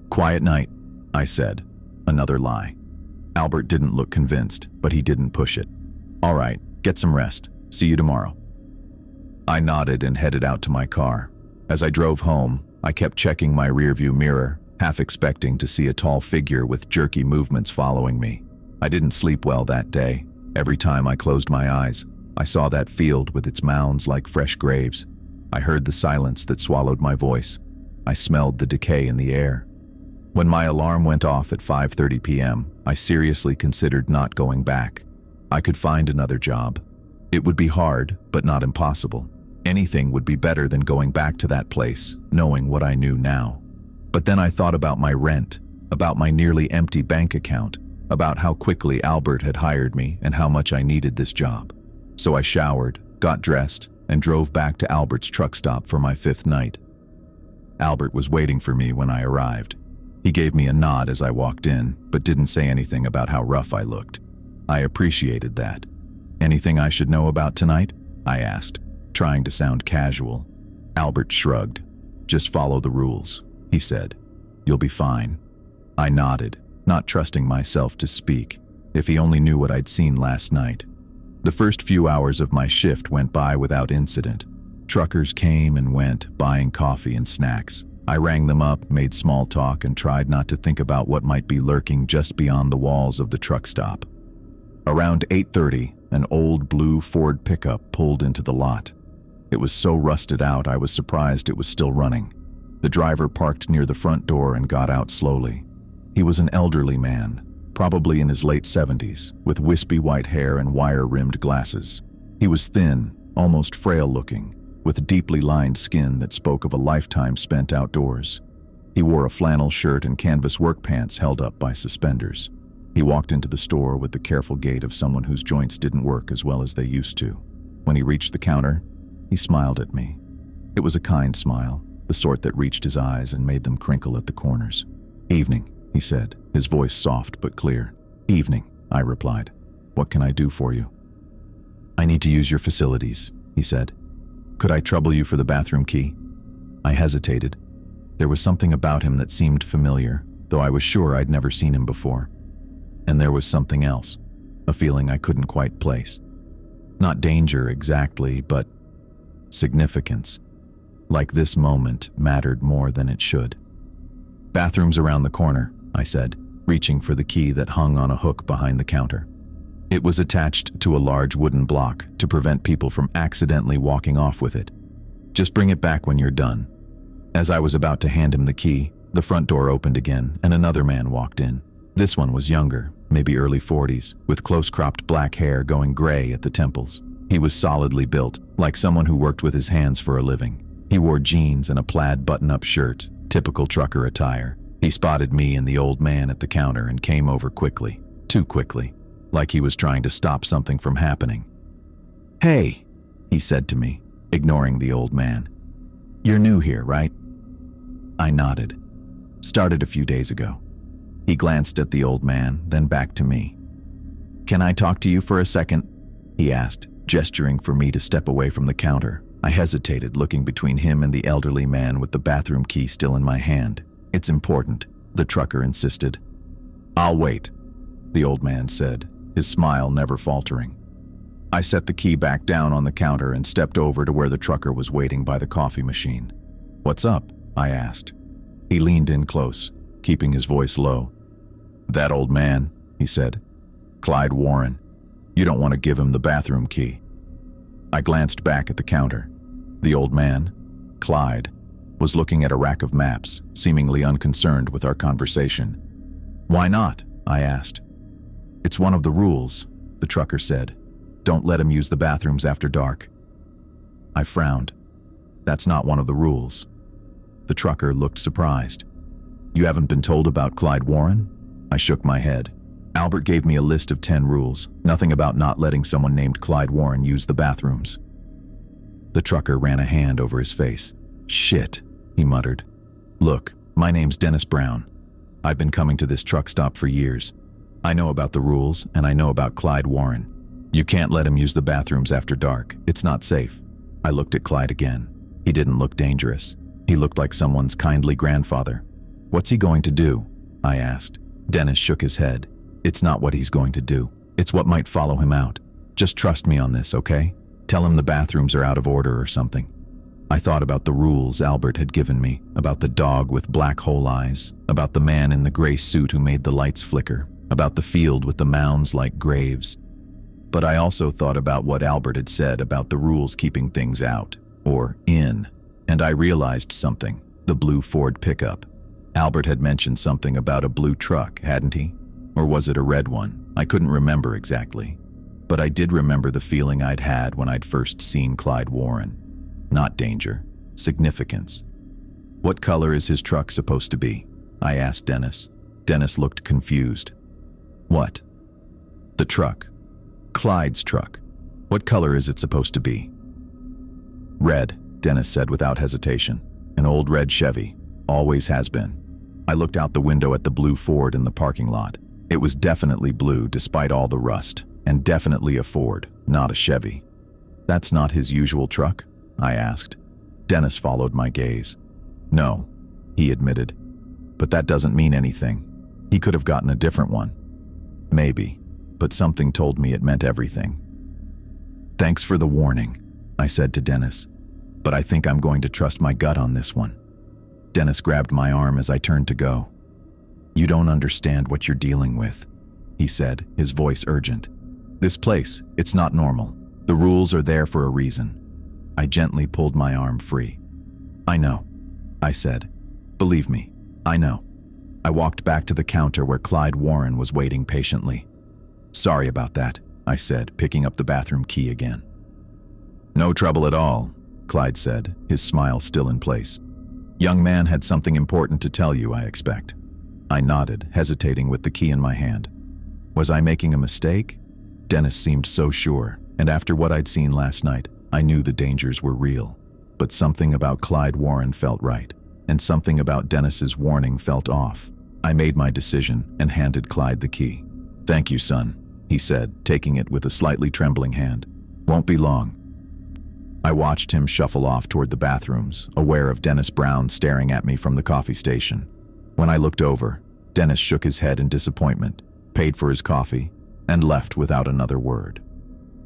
"Quiet night," I said. Another lie. Albert didn't look convinced, but he didn't push it. "All right, get some rest. See you tomorrow." I nodded and headed out to my car. As I drove home, I kept checking my rearview mirror, half expecting to see a tall figure with jerky movements following me. I didn't sleep well that day. Every time I closed my eyes, I saw that field with its mounds like fresh graves. I heard the silence that swallowed my voice. I smelled the decay in the air. When my alarm went off at 5:30 p.m., I seriously considered not going back. I could find another job. It would be hard, but not impossible. Anything would be better than going back to that place, knowing what I knew now. But then I thought about my rent, about my nearly empty bank account, about how quickly Albert had hired me and how much I needed this job. So I showered, got dressed, and drove back to Albert's truck stop for my 5th night. Albert was waiting for me when I arrived. He gave me a nod as I walked in, but didn't say anything about how rough I looked. I appreciated that. "Anything I should know about tonight?" I asked, trying to sound casual. Albert shrugged. "Just follow the rules," he said. "You'll be fine." I nodded, not trusting myself to speak. If he only knew what I'd seen last night. The first few hours of my shift went by without incident. Truckers came and went, buying coffee and snacks. I rang them up, made small talk, and tried not to think about what might be lurking just beyond the walls of the truck stop. Around 8:30, an old blue Ford pickup pulled into the lot. It was so rusted out I was surprised it was still running. The driver parked near the front door and got out slowly. He was an elderly man, probably in his late 70s, with wispy white hair and wire-rimmed glasses. He was thin, almost frail-looking, with deeply lined skin that spoke of a lifetime spent outdoors. He wore a flannel shirt and canvas work pants held up by suspenders. He walked into the store with the careful gait of someone whose joints didn't work as well as they used to. When he reached the counter, he smiled at me. It was a kind smile, the sort that reached his eyes and made them crinkle at the corners. "Evening," he said, his voice soft but clear. "Evening," I replied. "What can I do for you?" "I need to use your facilities," he said. "Could I trouble you for the bathroom key?" I hesitated. There was something about him that seemed familiar, though I was sure I'd never seen him before. And there was something else, a feeling I couldn't quite place. Not danger exactly, but significance. Like this moment mattered more than it should. "Bathroom's around the corner," I said, reaching for the key that hung on a hook behind the counter. It was attached to a large wooden block to prevent people from accidentally walking off with it. "Just bring it back when you're done." As I was about to hand him the key, the front door opened again and another man walked in. This one was younger, maybe early 40s, with close-cropped black hair going gray at the temples. He was solidly built, like someone who worked with his hands for a living. He wore jeans and a plaid button-up shirt, typical trucker attire. He spotted me and the old man at the counter and came over quickly, too quickly, like he was trying to stop something from happening. "Hey," he said to me, ignoring the old man. "You're new here, right?" I nodded. "Started a few days ago." He glanced at the old man, then back to me. "Can I talk to you for a second?" he asked, gesturing for me to step away from the counter. I hesitated, looking between him and the elderly man with the bathroom key still in my hand. "It's important," the trucker insisted. "I'll wait," the old man said, his smile never faltering. I set the key back down on the counter and stepped over to where the trucker was waiting by the coffee machine. "What's up?" I asked. He leaned in close, keeping his voice low. "That old man," he said. "Clyde Warren. You don't want to give him the bathroom key." I glanced back at the counter. The old man, Clyde, was looking at a rack of maps, seemingly unconcerned with our conversation. "Why not?" I asked. "It's one of the rules," the trucker said. "Don't let him use the bathrooms after dark." I frowned. "That's not one of the rules." The trucker looked surprised. You haven't been told about Clyde Warren? I shook my head. Albert gave me a list of 10 rules, nothing about not letting someone named Clyde Warren use the bathrooms. The trucker ran a hand over his face. Shit, he muttered. Look, my name's Dennis Brown. I've been coming to this truck stop for years. I know about the rules, and I know about Clyde Warren. You can't let him use the bathrooms after dark. It's not safe. I looked at Clyde again. He didn't look dangerous. He looked like someone's kindly grandfather. What's he going to do? I asked. Dennis shook his head. It's not what he's going to do. It's what might follow him out. Just trust me on this, okay? Tell him the bathrooms are out of order or something. I thought about the rules Albert had given me, about the dog with black hole eyes, about the man in the gray suit who made the lights flicker, about the field with the mounds like graves. But I also thought about what Albert had said about the rules keeping things out, or in, and I realized something, the blue Ford pickup. Albert had mentioned something about a blue truck, hadn't he? Or was it a red one? I couldn't remember exactly. But I did remember the feeling I'd had when I'd first seen Clyde Warren. Not danger, significance. What color is his truck supposed to be? I asked Dennis. Dennis looked confused. What? The truck. Clyde's truck. What color is it supposed to be? Red, Dennis said without hesitation. An old red Chevy. Always has been. I looked out the window at the blue Ford in the parking lot. It was definitely blue despite all the rust, and definitely a Ford, not a Chevy. That's not his usual truck? I asked. Dennis followed my gaze. No, he admitted. But that doesn't mean anything. He could have gotten a different one. Maybe, but something told me it meant everything. Thanks for the warning, I said to Dennis, but I think I'm going to trust my gut on this one. Dennis grabbed my arm as I turned to go. You don't understand what you're dealing with, he said, his voice urgent. This place, it's not normal. The rules are there for a reason. I gently pulled my arm free. I know, I said. Believe me, I know. I walked back to the counter where Clyde Warren was waiting patiently. Sorry about that, I said, picking up the bathroom key again. No trouble at all, Clyde said, his smile still in place. Young man had something important to tell you, I expect. I nodded, hesitating with the key in my hand. Was I making a mistake? Dennis seemed so sure, and after what I'd seen last night, I knew the dangers were real. But something about Clyde Warren felt right, and something about Dennis's warning felt off. I made my decision and handed Clyde the key. Thank you, son, he said, taking it with a slightly trembling hand. Won't be long. I watched him shuffle off toward the bathrooms, aware of Dennis Brown staring at me from the coffee station. When I looked over, Dennis shook his head in disappointment, paid for his coffee, and left without another word.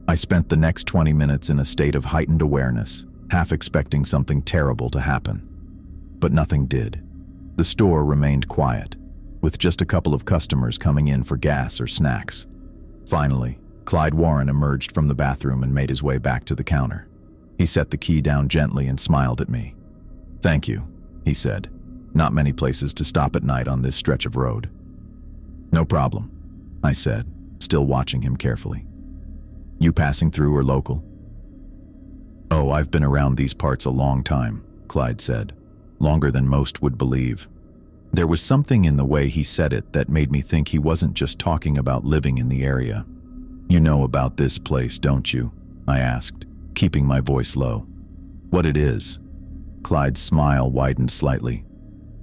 I spent the next 20 minutes in a state of heightened awareness, half expecting something terrible to happen. But nothing did. The store remained quiet, with just a couple of customers coming in for gas or snacks. Finally, Clyde Warren emerged from the bathroom and made his way back to the counter. He set the key down gently and smiled at me. Thank you, he said. Not many places to stop at night on this stretch of road. No problem, I said, still watching him carefully. You passing through or local? Oh, I've been around these parts a long time, Clyde said. Longer than most would believe. There was something in the way he said it that made me think he wasn't just talking about living in the area. You know about this place, don't you? I asked, keeping my voice low. What it is? Clyde's smile widened slightly.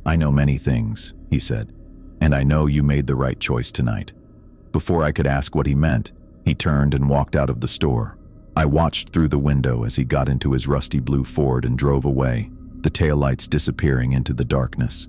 I know many things, he said, and I know you made the right choice tonight. Before I could ask what he meant, he turned and walked out of the store. I watched through the window as he got into his rusty blue Ford and drove away, the taillights disappearing into the darkness.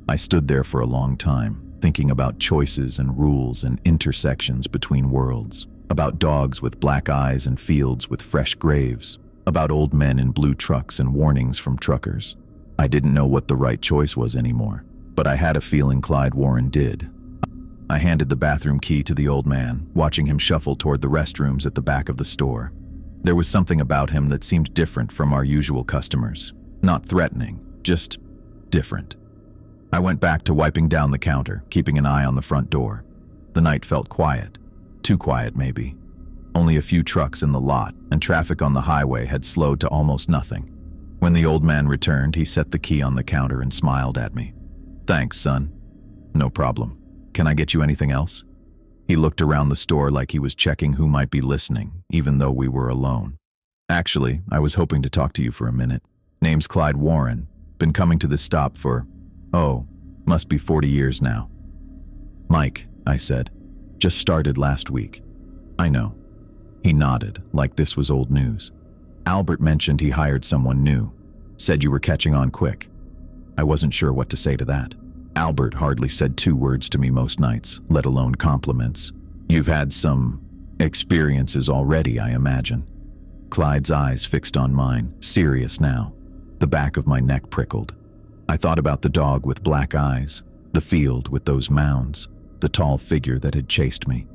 I stood there for a long time, thinking about choices and rules and intersections between worlds, about dogs with black eyes and fields with fresh graves, about old men in blue trucks and warnings from truckers. I didn't know what the right choice was anymore, but I had a feeling Clyde Warren did. I handed the bathroom key to the old man, watching him shuffle toward the restrooms at the back of the store. There was something about him that seemed different from our usual customers. Not threatening, just different. I went back to wiping down the counter, keeping an eye on the front door. The night felt quiet. Too quiet, maybe. Only a few trucks in the lot, and traffic on the highway had slowed to almost nothing. When the old man returned, he set the key on the counter and smiled at me. Thanks, son. No problem. Can I get you anything else? He looked around the store like he was checking who might be listening, even though we were alone. Actually, I was hoping to talk to you for a minute. Name's Clyde Warren. Been coming to this stop for, must be 40 years now. Mike, I said. Just started last week. I know. He nodded, like this was old news. Albert mentioned he hired someone new. Said you were catching on quick. I wasn't sure what to say to that. Albert hardly said 2 words to me most nights, let alone compliments. You've had some experiences already, I imagine. Clyde's eyes fixed on mine, serious now. The back of my neck prickled. I thought about the dog with black eyes, the field with those mounds, the tall figure that had chased me.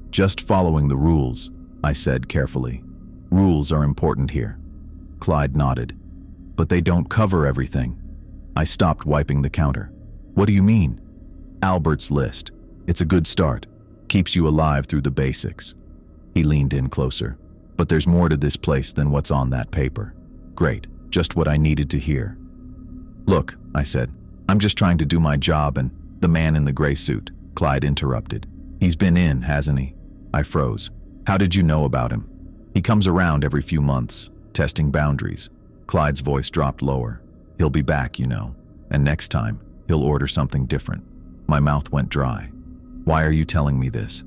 Just following the rules, I said carefully. Rules are important here. Clyde nodded. But they don't cover everything. I stopped wiping the counter. What do you mean? Albert's list. It's a good start. Keeps you alive through the basics. He leaned in closer. But there's more to this place than what's on that paper. Great. Just what I needed to hear. Look, I said. I'm just trying to do my job and… The man in the gray suit, Clyde interrupted. He's been in, hasn't he? I froze. How did you know about him? He comes around every few months, testing boundaries. Clyde's voice dropped lower. He'll be back, you know. And next time, he'll order something different. My mouth went dry. Why are you telling me this?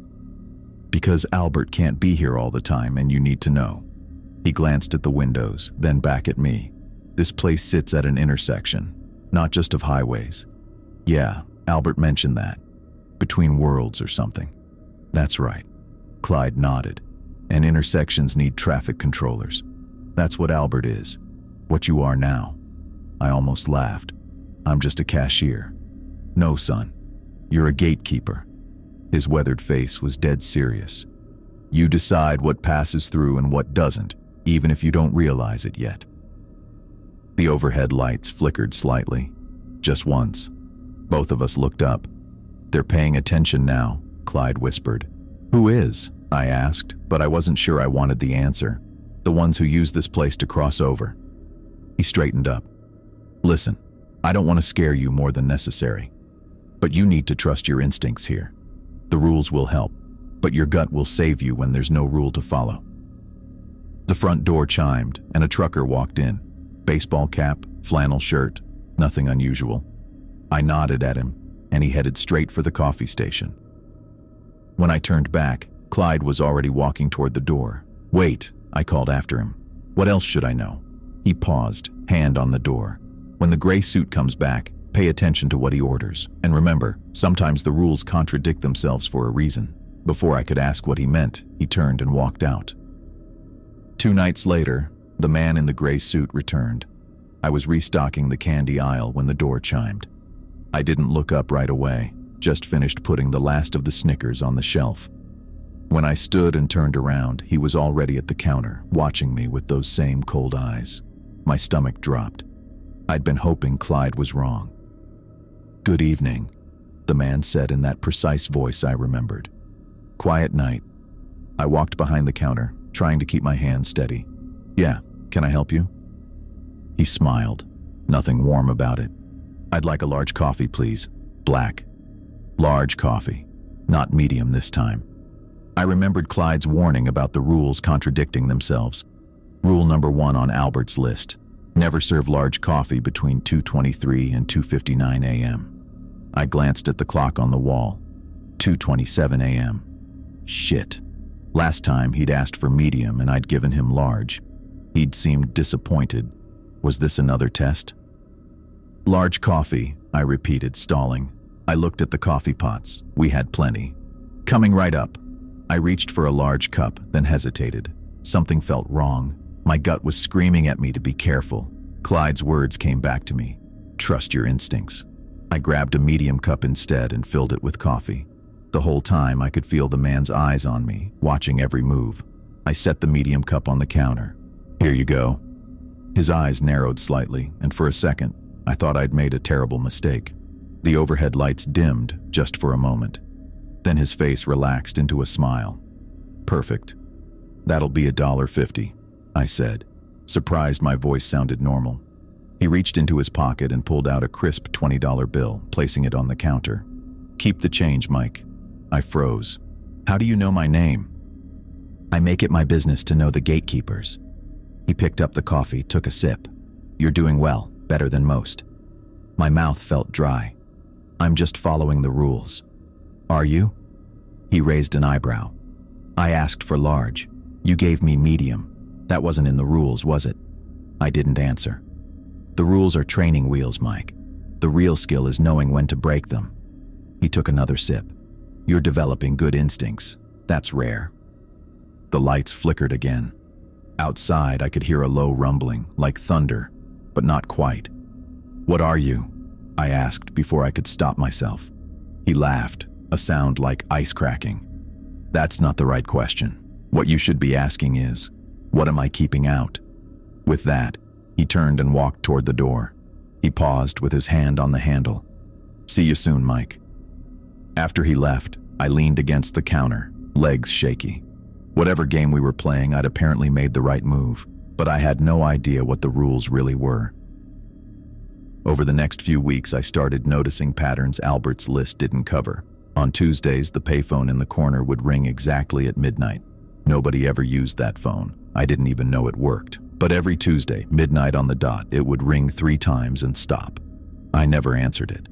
Because Albert can't be here all the time and you need to know. He glanced at the windows, then back at me. This place sits at an intersection, not just of highways. Yeah, Albert mentioned that. Between worlds or something. That's right. Clyde nodded. And intersections need traffic controllers. That's what Albert is. What you are now. I almost laughed. I'm just a cashier. No, son. You're a gatekeeper. His weathered face was dead serious. You decide what passes through and what doesn't, even if you don't realize it yet. The overhead lights flickered slightly. Just once. Both of us looked up. They're paying attention now, Clyde whispered. Who is? I asked, but I wasn't sure I wanted the answer. The ones who use this place to cross over. He straightened up. Listen, I don't want to scare you more than necessary. But you need to trust your instincts here. The rules will help, but your gut will save you when there's no rule to follow. The front door chimed, and a trucker walked in. Baseball cap, flannel shirt, nothing unusual. I nodded at him, and he headed straight for the coffee station. When I turned back, Clyde was already walking toward the door. Wait, I called after him. What else should I know? He paused, hand on the door. When the gray suit comes back, pay attention to what he orders. And remember, sometimes the rules contradict themselves for a reason. Before I could ask what he meant, he turned and walked out. 2 nights later, the man in the gray suit returned. I was restocking the candy aisle when the door chimed. I didn't look up right away, just finished putting the last of the Snickers on the shelf. When I stood and turned around, he was already at the counter, watching me with those same cold eyes. My stomach dropped. I'd been hoping Clyde was wrong. Good evening, the man said in that precise voice I remembered. Quiet night. I walked behind the counter, trying to keep my hands steady. Yeah, can I help you? He smiled, nothing warm about it. I'd like a large coffee, please. Black. Large coffee, not medium this time. I remembered Clyde's warning about the rules contradicting themselves. Rule number 1 on Albert's list. Never serve large coffee between 2:23 and 2:59 a.m. I glanced at the clock on the wall. 2:27 a.m. Shit. Last time he'd asked for medium and I'd given him large. He'd seemed disappointed. Was this another test? Large coffee, I repeated, stalling. I looked at the coffee pots. We had plenty. Coming right up. I reached for a large cup, then hesitated. Something felt wrong. My gut was screaming at me to be careful. Clyde's words came back to me. Trust your instincts. I grabbed a medium cup instead and filled it with coffee. The whole time I could feel the man's eyes on me, watching every move. I set the medium cup on the counter. Here you go. His eyes narrowed slightly, and for a second, I thought I'd made a terrible mistake. The overhead lights dimmed just for a moment. Then his face relaxed into a smile. Perfect. That'll be $1.50, I said, surprised my voice sounded normal. He reached into his pocket and pulled out a crisp $20 bill, placing it on the counter. "Keep the change, Mike." I froze. "How do you know my name?" "I make it my business to know the gatekeepers." He picked up the coffee, took a sip. "You're doing well, better than most." My mouth felt dry. "I'm just following the rules." "Are you?" He raised an eyebrow. "I asked for large. You gave me medium. That wasn't in the rules, was it?" I didn't answer. "The rules are training wheels, Mike. The real skill is knowing when to break them." He took another sip. "You're developing good instincts. That's rare." The lights flickered again. Outside, I could hear a low rumbling, like thunder, but not quite. "What are you?" I asked before I could stop myself. He laughed, a sound like ice cracking. "That's not the right question. What you should be asking is, what am I keeping out?" With that, he turned and walked toward the door. He paused with his hand on the handle. "See you soon, Mike." After he left, I leaned against the counter, legs shaky. Whatever game we were playing, I'd apparently made the right move, but I had no idea what the rules really were. Over the next few weeks, I started noticing patterns Albert's list didn't cover. On Tuesdays, the payphone in the corner would ring exactly at midnight. Nobody ever used that phone. I didn't even know it worked. But every Tuesday, midnight on the dot, it would ring 3 times and stop. I never answered it.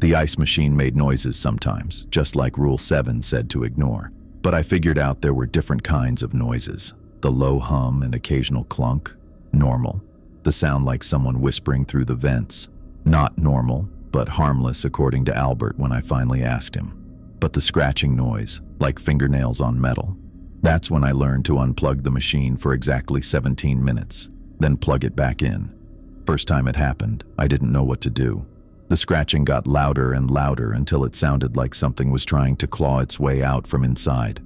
The ice machine made noises sometimes, just like Rule 7 said to ignore. But I figured out there were different kinds of noises. The low hum and occasional clunk, normal. The sound like someone whispering through the vents, not normal, but harmless according to Albert when I finally asked him. But the scratching noise, like fingernails on metal. That's when I learned to unplug the machine for exactly 17 minutes, then plug it back in. First time it happened, I didn't know what to do. The scratching got louder and louder until it sounded like something was trying to claw its way out from inside.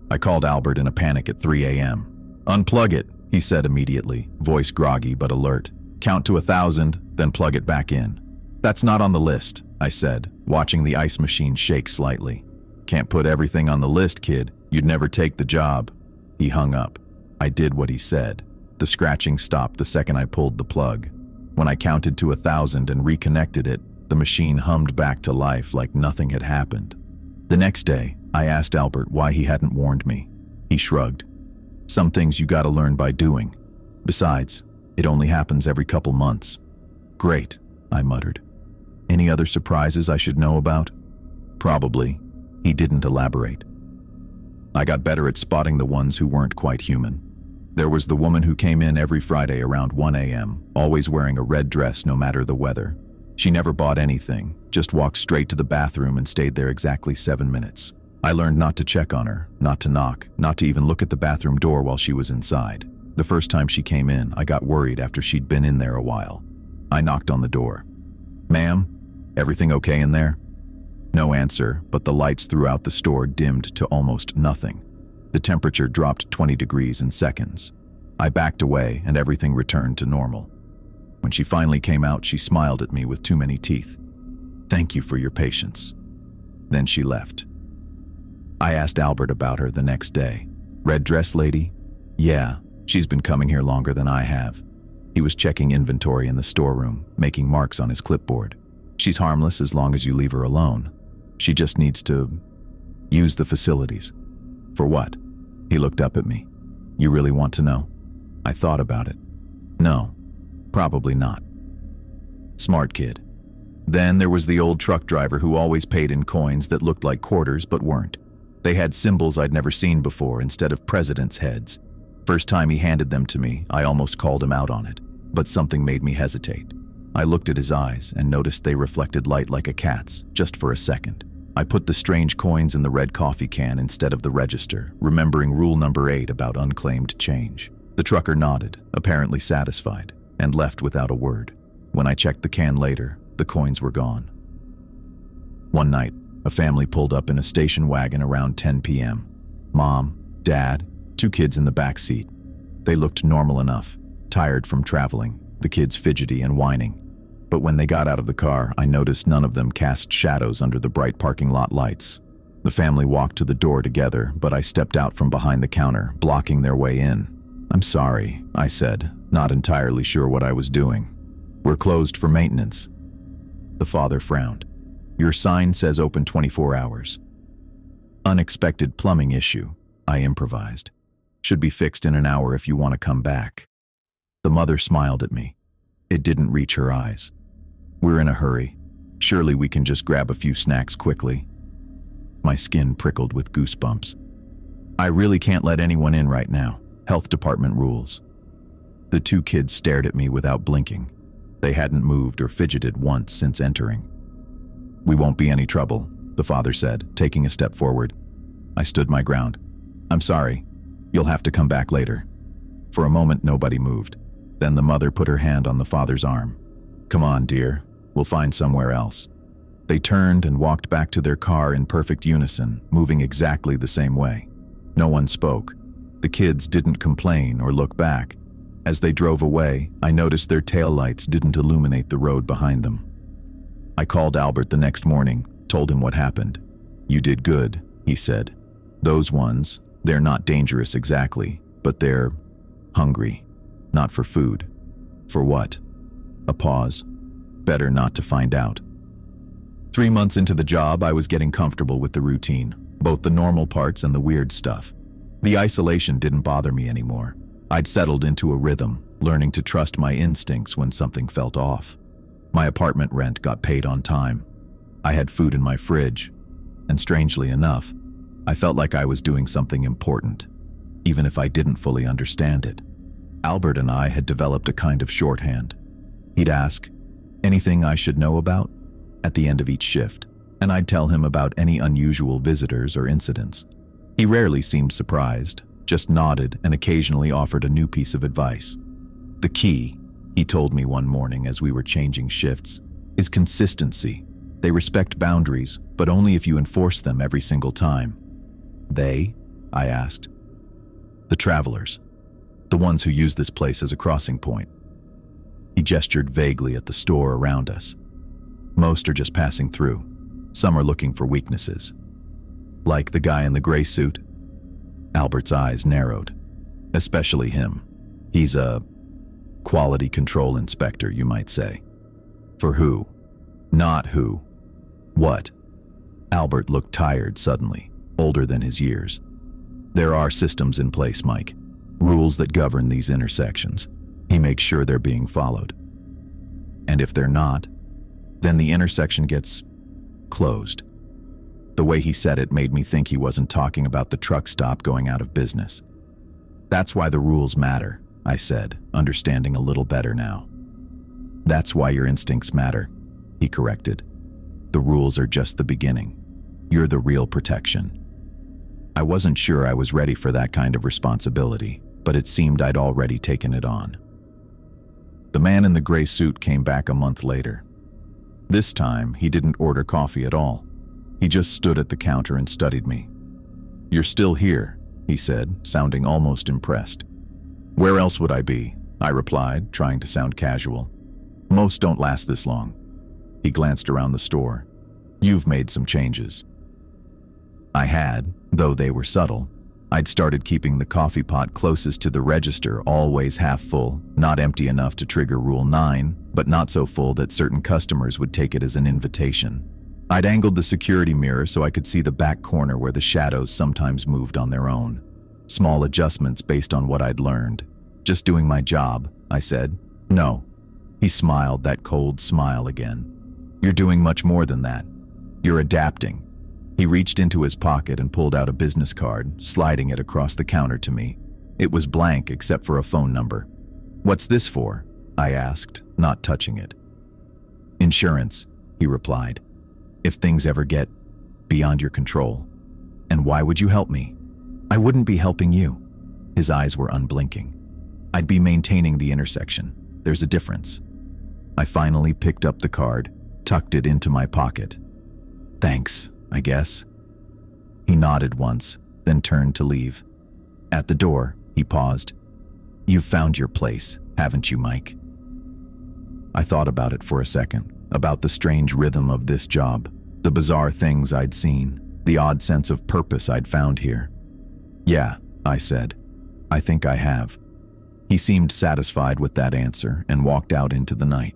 I called Albert in a panic at 3 a.m. "Unplug it," he said immediately, voice groggy but alert. "Count to 1,000, then plug it back in." "That's not on the list," I said, watching the ice machine shake slightly. "Can't put everything on the list, kid. You'd never take the job." He hung up. I did what he said. The scratching stopped the second I pulled the plug. When I counted to 1,000 and reconnected it, the machine hummed back to life like nothing had happened. The next day, I asked Albert why he hadn't warned me. He shrugged. "Some things you gotta learn by doing. Besides, it only happens every couple months." "Great," I muttered. "Any other surprises I should know about?" "Probably." He didn't elaborate. I got better at spotting the ones who weren't quite human. There was the woman who came in every Friday around 1 a.m., always wearing a red dress no matter the weather. She never bought anything, just walked straight to the bathroom and stayed there exactly 7 minutes. I learned not to check on her, not to knock, not to even look at the bathroom door while she was inside. The first time she came in, I got worried after she'd been in there a while. I knocked on the door. "Ma'am, everything okay in there?" No answer, but the lights throughout the store dimmed to almost nothing. The temperature dropped 20 degrees in seconds. I backed away and everything returned to normal. When she finally came out, she smiled at me with too many teeth. "Thank you for your patience." Then she left. I asked Albert about her the next day. "Red dress lady?" "Yeah, she's been coming here longer than I have." He was checking inventory in the storeroom, making marks on his clipboard. "She's harmless as long as you leave her alone. She just needs to use the facilities." "For what?" He looked up at me. "You really want to know?" I thought about it. "No, probably not." Smart kid. Then there was the old truck driver who always paid in coins that looked like quarters but weren't. They had symbols I'd never seen before instead of presidents' heads. First time he handed them to me, I almost called him out on it, but something made me hesitate. I looked at his eyes and noticed they reflected light like a cat's, just for a second. I put the strange coins in the red coffee can instead of the register, remembering rule number 8 about unclaimed change. The trucker nodded, apparently satisfied, and left without a word. When I checked the can later, the coins were gone. One night, a family pulled up in a station wagon around 10 p.m. Mom, Dad, 2 kids in the back seat. They looked normal enough, tired from traveling, the kids fidgety and whining. But when they got out of the car, I noticed none of them cast shadows under the bright parking lot lights. The family walked to the door together, but I stepped out from behind the counter, blocking their way in. "I'm sorry," I said, not entirely sure what I was doing. We're closed for maintenance. The father frowned. Your sign says open 24 hours. Unexpected plumbing issue, I improvised. Should be fixed in an hour if you want to come back. The mother smiled at me. It didn't reach her eyes. We're in a hurry. Surely we can just grab a few snacks quickly. My skin prickled with goosebumps. I really can't let anyone in right now. Health department rules. The two kids stared at me without blinking. They hadn't moved or fidgeted once since entering. We won't be any trouble, the father said, taking a step forward. I stood my ground. I'm sorry. You'll have to come back later. For a moment, nobody moved. Then the mother put her hand on the father's arm. Come on, dear. We'll find somewhere else. They turned and walked back to their car in perfect unison, moving exactly the same way. No one spoke. The kids didn't complain or look back. As they drove away, I noticed their taillights didn't illuminate the road behind them. I called Albert the next morning, told him what happened. You did good, he said. Those ones, they're not dangerous exactly, but they're hungry. Not for food. For what? A pause. Better not to find out. 3 months into the job, I was getting comfortable with the routine, both the normal parts and the weird stuff. The isolation didn't bother me anymore. I'd settled into a rhythm, learning to trust my instincts when something felt off. My apartment rent got paid on time. I had food in my fridge, and strangely enough, I felt like I was doing something important, even if I didn't fully understand it. Albert and I had developed a kind of shorthand. He'd ask, anything I should know about? At the end of each shift, and I'd tell him about any unusual visitors or incidents. He rarely seemed surprised, just nodded and occasionally offered a new piece of advice. The key, he told me one morning as we were changing shifts, is consistency. They respect boundaries, but only if you enforce them every single time. They? I asked. The travelers. The ones who use this place as a crossing point. He gestured vaguely at the store around us. Most are just passing through. Some are looking for weaknesses. Like the guy in the gray suit? Albert's eyes narrowed. Especially him. He's a quality control inspector, you might say. For who? Not who. What? Albert looked tired suddenly, older than his years. There are systems in place, Mike. Rules that govern these intersections. He makes sure they're being followed. And if they're not, then the intersection gets closed. The way he said it made me think he wasn't talking about the truck stop going out of business. That's why the rules matter, I said, understanding a little better now. That's why your instincts matter, he corrected. The rules are just the beginning. You're the real protection. I wasn't sure I was ready for that kind of responsibility, but it seemed I'd already taken it on. The man in the gray suit came back a month later. This time, he didn't order coffee at all. He just stood at the counter and studied me. You're still here, he said, sounding almost impressed. Where else would I be? I replied, trying to sound casual. Most don't last this long. He glanced around the store. You've made some changes. I had, though they were subtle. I'd started keeping the coffee pot closest to the register always half full, not empty enough to trigger Rule 9, but not so full that certain customers would take it as an invitation. I'd angled the security mirror so I could see the back corner where the shadows sometimes moved on their own. Small adjustments based on what I'd learned. Just doing my job, I said. No. He smiled, that cold smile again. You're doing much more than that. You're adapting. He reached into his pocket and pulled out a business card, sliding it across the counter to me. It was blank except for a phone number. What's this for? I asked, not touching it. Insurance, he replied. If things ever get beyond your control. And why would you help me? I wouldn't be helping you. His eyes were unblinking. I'd be maintaining the intersection. There's a difference. I finally picked up the card, tucked it into my pocket. Thanks, I guess. He nodded once, then turned to leave. At the door, he paused. You've found your place, haven't you, Mike? I thought about it for a second, about the strange rhythm of this job, the bizarre things I'd seen, the odd sense of purpose I'd found here. Yeah, I said. I think I have. He seemed satisfied with that answer and walked out into the night.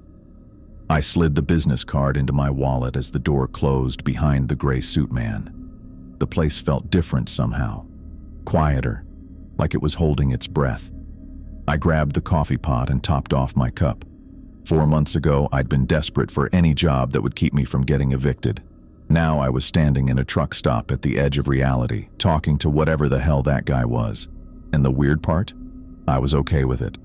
I slid the business card into my wallet as the door closed behind the gray suit man. The place felt different somehow, quieter, like it was holding its breath. I grabbed the coffee pot and topped off my cup. 4 months ago, I'd been desperate for any job that would keep me from getting evicted. Now I was standing in a truck stop at the edge of reality, talking to whatever the hell that guy was. And the weird part? I was okay with it.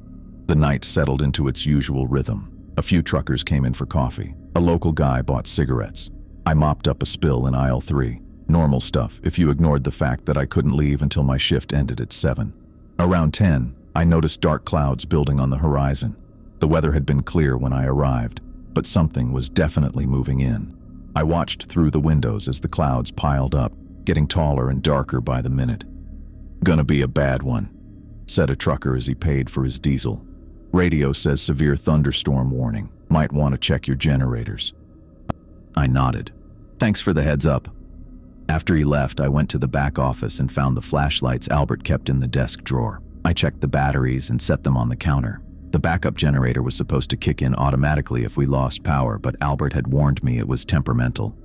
The night settled into its usual rhythm. A few truckers came in for coffee. A local guy bought cigarettes. I mopped up a spill in aisle 3. Normal stuff if you ignored the fact that I couldn't leave until my shift ended at 7. Around 10, I noticed dark clouds building on the horizon. The weather had been clear when I arrived, but something was definitely moving in. I watched through the windows as the clouds piled up, getting taller and darker by the minute. "Gonna be a bad one," said a trucker as he paid for his diesel. "Radio says severe thunderstorm warning. Might want to check your generators." I nodded. "Thanks for the heads up." After he left, I went to the back office and found the flashlights Albert kept in the desk drawer. I checked the batteries and set them on the counter. The backup generator was supposed to kick in automatically if we lost power, but Albert had warned me it was temperamental.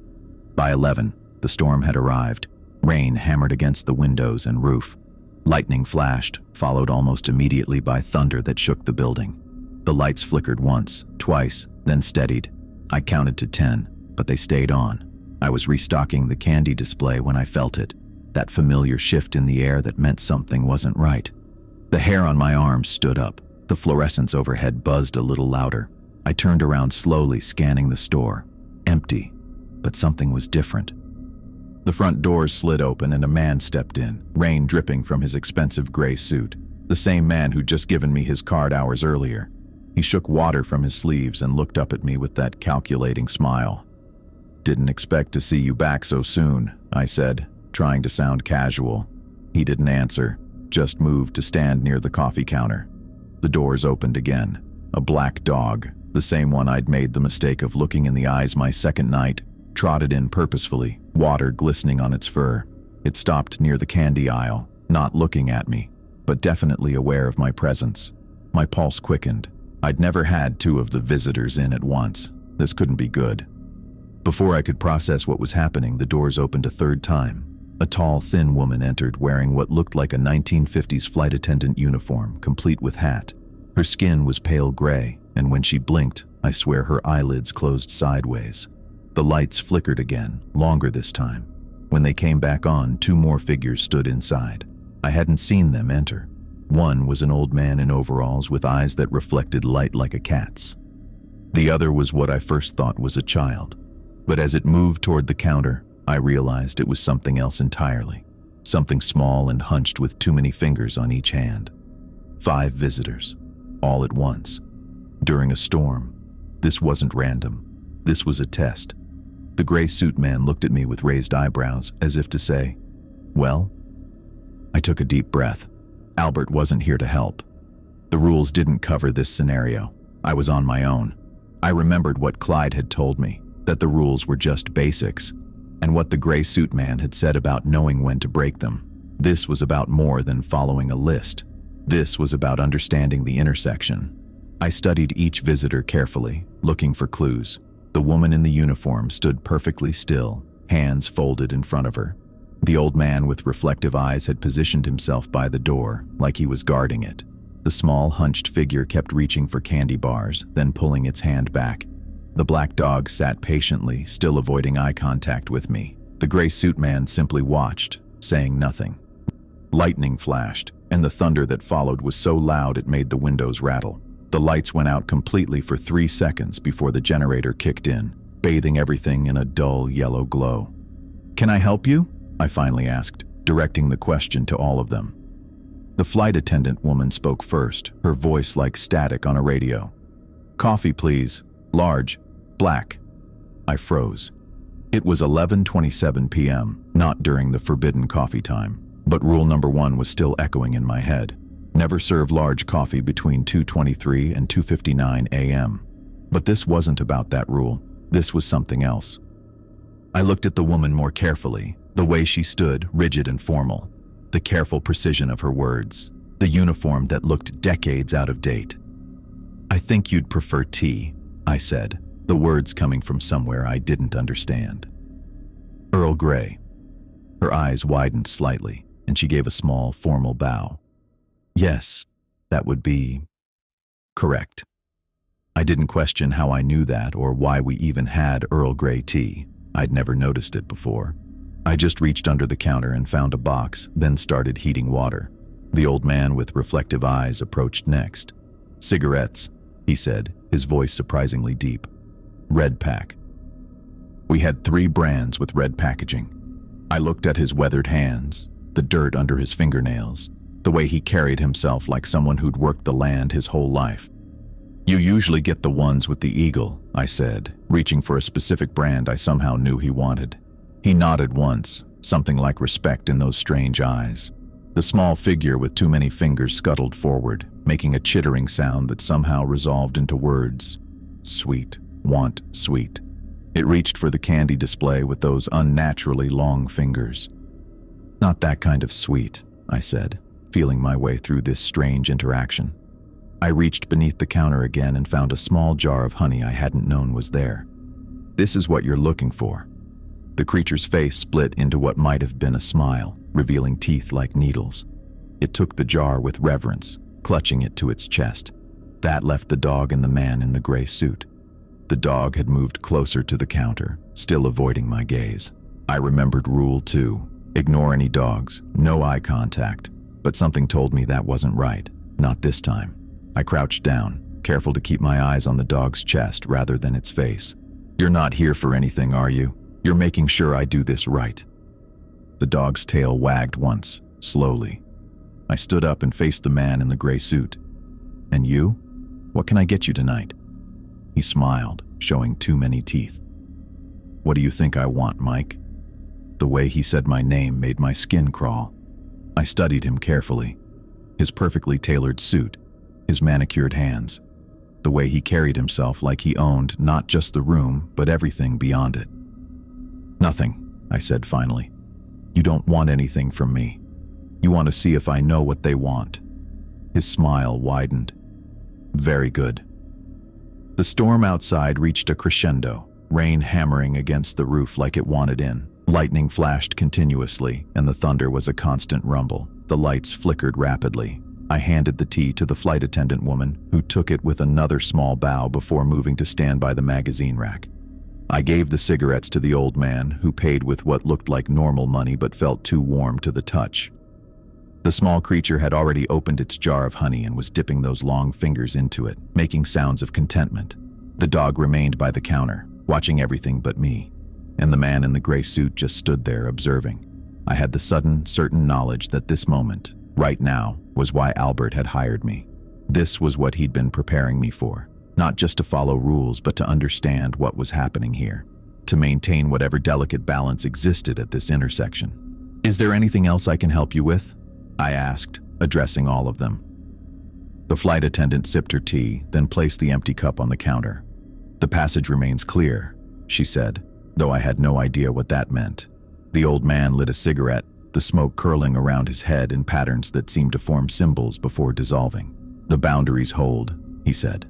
By 11, the storm had arrived. Rain hammered against the windows and roof. Lightning flashed, followed almost immediately by thunder that shook the building. The lights flickered once, twice, then steadied. I counted to 10, but they stayed on. I was restocking the candy display when I felt it, that familiar shift in the air that meant something wasn't right. The hair on my arms stood up. The fluorescence overhead buzzed a little louder. I turned around slowly, scanning the store. Empty, but something was different. The front doors slid open and a man stepped in, rain dripping from his expensive gray suit. The same man who'd just given me his card hours earlier. He shook water from his sleeves and looked up at me with that calculating smile. "Didn't expect to see you back so soon," I said, trying to sound casual. He didn't answer, just moved to stand near the coffee counter. The doors opened again. A black dog, the same one I'd made the mistake of looking in the eyes my second night, trotted in purposefully, water glistening on its fur. It stopped near the candy aisle, not looking at me, but definitely aware of my presence. My pulse quickened. I'd never had 2 of the visitors in at once. This couldn't be good. Before I could process what was happening, the doors opened a third time. A tall, thin woman entered wearing what looked like a 1950s flight attendant uniform, complete with hat. Her skin was pale gray, and when she blinked, I swear her eyelids closed sideways. The lights flickered again, longer this time. When they came back on, 2 more figures stood inside. I hadn't seen them enter. One was an old man in overalls with eyes that reflected light like a cat's. The other was what I first thought was a child. But as it moved toward the counter, I realized it was something else entirely. Something small and hunched with too many fingers on each hand. 5 visitors, all at once. During a storm. This wasn't random. This was a test. The gray suit man looked at me with raised eyebrows, as if to say, "Well?" I took a deep breath. Albert wasn't here to help. The rules didn't cover this scenario. I was on my own. I remembered what Clyde had told me, that the rules were just basics, and what the gray suit man had said about knowing when to break them. This was about more than following a list. This was about understanding the intersection. I studied each visitor carefully, looking for clues. The woman in the uniform stood perfectly still, hands folded in front of her. The old man with reflective eyes had positioned himself by the door, like he was guarding it. The small, hunched figure kept reaching for candy bars, then pulling its hand back. The black dog sat patiently, still avoiding eye contact with me. The gray suit man simply watched, saying nothing. Lightning flashed, and the thunder that followed was so loud it made the windows rattle. The lights went out completely for 3 seconds before the generator kicked in, bathing everything in a dull yellow glow. "Can I help you?" I finally asked, directing the question to all of them. The flight attendant woman spoke first, her voice like static on a radio. "Coffee, please. Large. Black." I froze. It was 11:27 p.m., not during the forbidden coffee time, but rule number 1 was still echoing in my head. Never serve large coffee between 2:23 and 2:59 a.m. But this wasn't about that rule. This was something else. I looked at the woman more carefully, the way she stood, rigid and formal, the careful precision of her words, the uniform that looked decades out of date. "I think you'd prefer tea," I said, the words coming from somewhere I didn't understand. Earl Grey. Her eyes widened slightly, and she gave a small, formal bow. Yes, that would be correct. I didn't question how I knew that or why we even had Earl Grey tea. I'd never noticed it before. I just reached under the counter and found a box, then started heating water. The old man with reflective eyes approached next. "Cigarettes," he said, his voice surprisingly deep. "Red pack." We had 3 brands with red packaging. I looked at his weathered hands, the dirt under his fingernails, the way he carried himself like someone who'd worked the land his whole life. "You usually get the ones with the eagle," I said, reaching for a specific brand I somehow knew he wanted. He nodded once, something like respect in those strange eyes. The small figure with too many fingers scuttled forward, making a chittering sound that somehow resolved into words. "Sweet, want sweet." It reached for the candy display with those unnaturally long fingers. "Not that kind of sweet," I said, feeling my way through this strange interaction. I reached beneath the counter again and found a small jar of honey I hadn't known was there. "This is what you're looking for." The creature's face split into what might have been a smile, revealing teeth like needles. It took the jar with reverence, clutching it to its chest. That left the dog and the man in the gray suit. The dog had moved closer to the counter, still avoiding my gaze. I remembered Rule 2, ignore any dogs, no eye contact, but something told me that wasn't right, not this time. I crouched down, careful to keep my eyes on the dog's chest rather than its face. "You're not here for anything, are you? You're making sure I do this right." The dog's tail wagged once, slowly. I stood up and faced the man in the gray suit. "And you? What can I get you tonight?" He smiled, showing too many teeth. "What do you think I want, Mike?" The way he said my name made my skin crawl. I studied him carefully. His perfectly tailored suit, his manicured hands, the way he carried himself like he owned not just the room, but everything beyond it. "Nothing," I said finally. "You don't want anything from me. You want to see if I know what they want." His smile widened. "Very good." The storm outside reached a crescendo, rain hammering against the roof like it wanted in. Lightning flashed continuously, and the thunder was a constant rumble. The lights flickered rapidly. I handed the tea to the flight attendant woman, who took it with another small bow before moving to stand by the magazine rack. I gave the cigarettes to the old man, who paid with what looked like normal money but felt too warm to the touch. The small creature had already opened its jar of honey and was dipping those long fingers into it, making sounds of contentment. The dog remained by the counter, watching everything but me, and the man in the gray suit just stood there observing. I had the sudden, certain knowledge that this moment, right now, was why Albert had hired me. This was what he'd been preparing me for, not just to follow rules but to understand what was happening here, to maintain whatever delicate balance existed at this intersection. "Is there anything else I can help you with?" I asked, addressing all of them. The flight attendant sipped her tea, then placed the empty cup on the counter. "The passage remains clear," she said, though I had no idea what that meant. The old man lit a cigarette, the smoke curling around his head in patterns that seemed to form symbols before dissolving. "The boundaries hold," he said.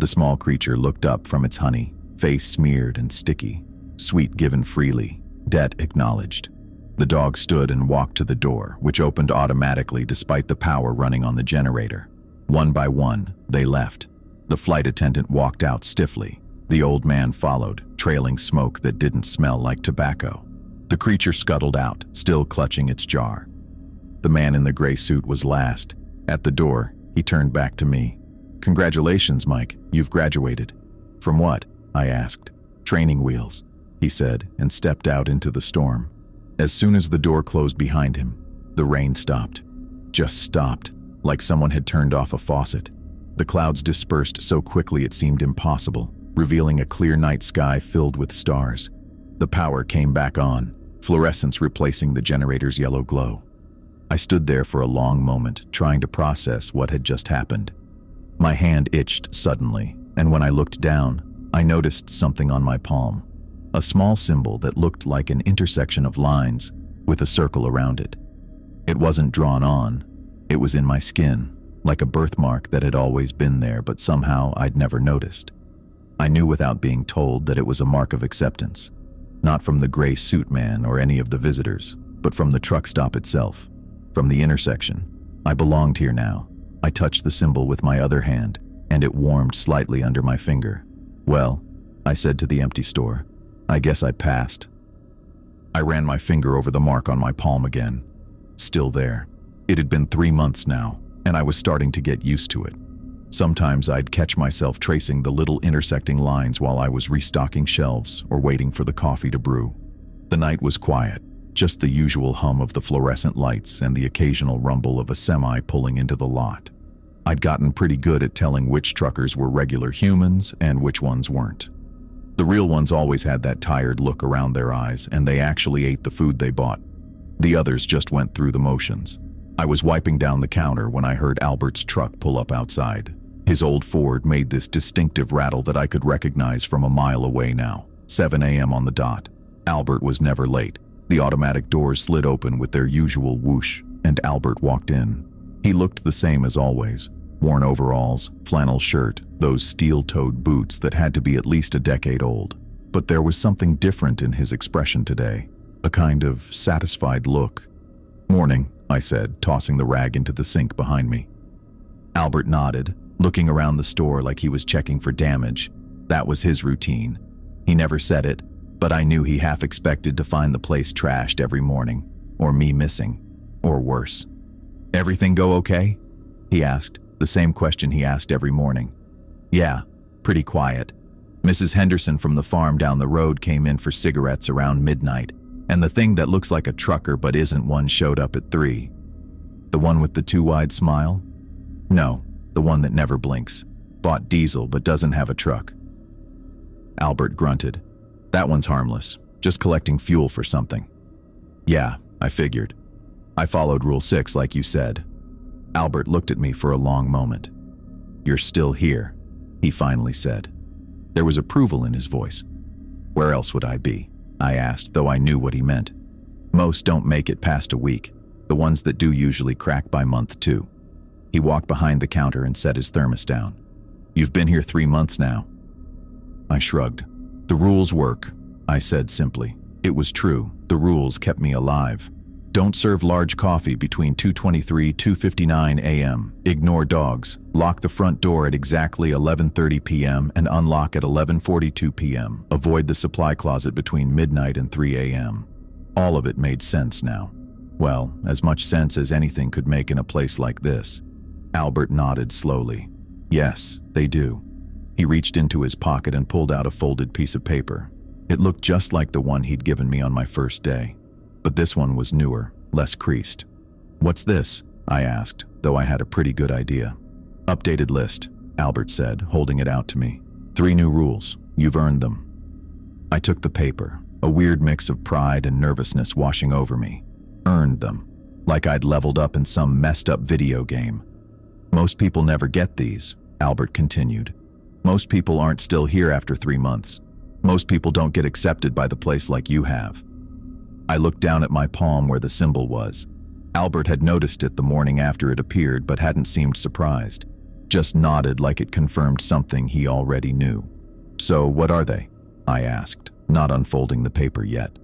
The small creature looked up from its honey, face smeared and sticky. Sweet given freely, debt acknowledged. The dog stood and walked to the door, which opened automatically despite the power running on the generator. One by one, they left. The flight attendant walked out stiffly. The old man followed, trailing smoke that didn't smell like tobacco. The creature scuttled out, still clutching its jar. The man in the gray suit was last. At the door, he turned back to me. "Congratulations, Mike, you've graduated." "From what?" I asked. "Training wheels," he said, and stepped out into the storm. As soon as the door closed behind him, the rain stopped. Just stopped, like someone had turned off a faucet. The clouds dispersed so quickly it seemed impossible, revealing a clear night sky filled with stars. The power came back on, fluorescence replacing the generator's yellow glow. I stood there for a long moment, trying to process what had just happened. My hand itched suddenly, and when I looked down, I noticed something on my palm. A small symbol that looked like an intersection of lines, with a circle around it. It wasn't drawn on, it was in my skin, like a birthmark that had always been there but somehow I'd never noticed. I knew without being told that it was a mark of acceptance, not from the gray suit man or any of the visitors, but from the truck stop itself, from the intersection. I belonged here now. I touched the symbol with my other hand, and it warmed slightly under my finger. "Well," I said to the empty store, "I guess I passed." I ran my finger over the mark on my palm again. Still there. It had been 3 months now, and I was starting to get used to it. Sometimes I'd catch myself tracing the little intersecting lines while I was restocking shelves or waiting for the coffee to brew. The night was quiet, just the usual hum of the fluorescent lights and the occasional rumble of a semi pulling into the lot. I'd gotten pretty good at telling which truckers were regular humans and which ones weren't. The real ones always had that tired look around their eyes, and they actually ate the food they bought. The others just went through the motions. I was wiping down the counter when I heard Albert's truck pull up outside. His old Ford made this distinctive rattle that I could recognize from a mile away now. 7 a.m. on the dot. Albert was never late. The automatic doors slid open with their usual whoosh, and Albert walked in. He looked the same as always. Worn overalls, flannel shirt, those steel-toed boots that had to be at least a decade old. But there was something different in his expression today, a kind of satisfied look. "Morning," I said, tossing the rag into the sink behind me. Albert nodded, looking around the store like he was checking for damage. That was his routine. He never said it, but I knew he half expected to find the place trashed every morning, or me missing, or worse. "Everything go okay?" he asked, the same question he asked every morning. "Yeah, pretty quiet. Mrs. Henderson from the farm down the road came in for cigarettes around midnight, and the thing that looks like a trucker but isn't one showed up at 3. The one with the too wide smile? No, the one that never blinks. Bought diesel but doesn't have a truck." Albert grunted. "That one's harmless, just collecting fuel for something." "Yeah, I figured. I followed Rule 6 like you said." Albert looked at me for a long moment. "You're still here," he finally said. There was approval in his voice. "Where else would I be?" I asked, though I knew what he meant. "Most don't make it past a week. The ones that do usually crack by month 2. He walked behind the counter and set his thermos down. "You've been here 3 months now." I shrugged. "The rules work," I said simply. It was true. The rules kept me alive. Don't serve large coffee between 2:23 and 2:59 a.m. Ignore dogs. Lock the front door at exactly 11:30 p.m. and unlock at 11:42 p.m. Avoid the supply closet between midnight and 3 a.m. All of it made sense now. Well, as much sense as anything could make in a place like this. Albert nodded slowly. "Yes, they do." He reached into his pocket and pulled out a folded piece of paper. It looked just like the one he'd given me on my first day. But this one was newer, less creased. "What's this?" I asked, though I had a pretty good idea. "Updated list," Albert said, holding it out to me. 3 new rules. You've earned them." I took the paper, a weird mix of pride and nervousness washing over me. Earned them. Like I'd leveled up in some messed up video game. "Most people never get these," Albert continued. "Most people aren't still here after 3 months. Most people don't get accepted by the place like you have." I looked down at my palm where the symbol was. Albert had noticed it the morning after it appeared but hadn't seemed surprised. Just nodded like it confirmed something he already knew. "So what are they?" I asked, not unfolding the paper yet.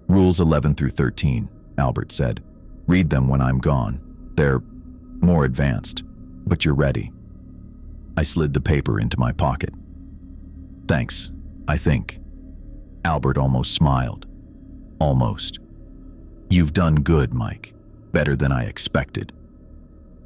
"Rules 11 through 13, Albert said. "Read them when I'm gone. They're more advanced, but you're ready." I slid the paper into my pocket. "Thanks, I think." Albert almost smiled. "Almost. You've done good, Mike. Better than I expected."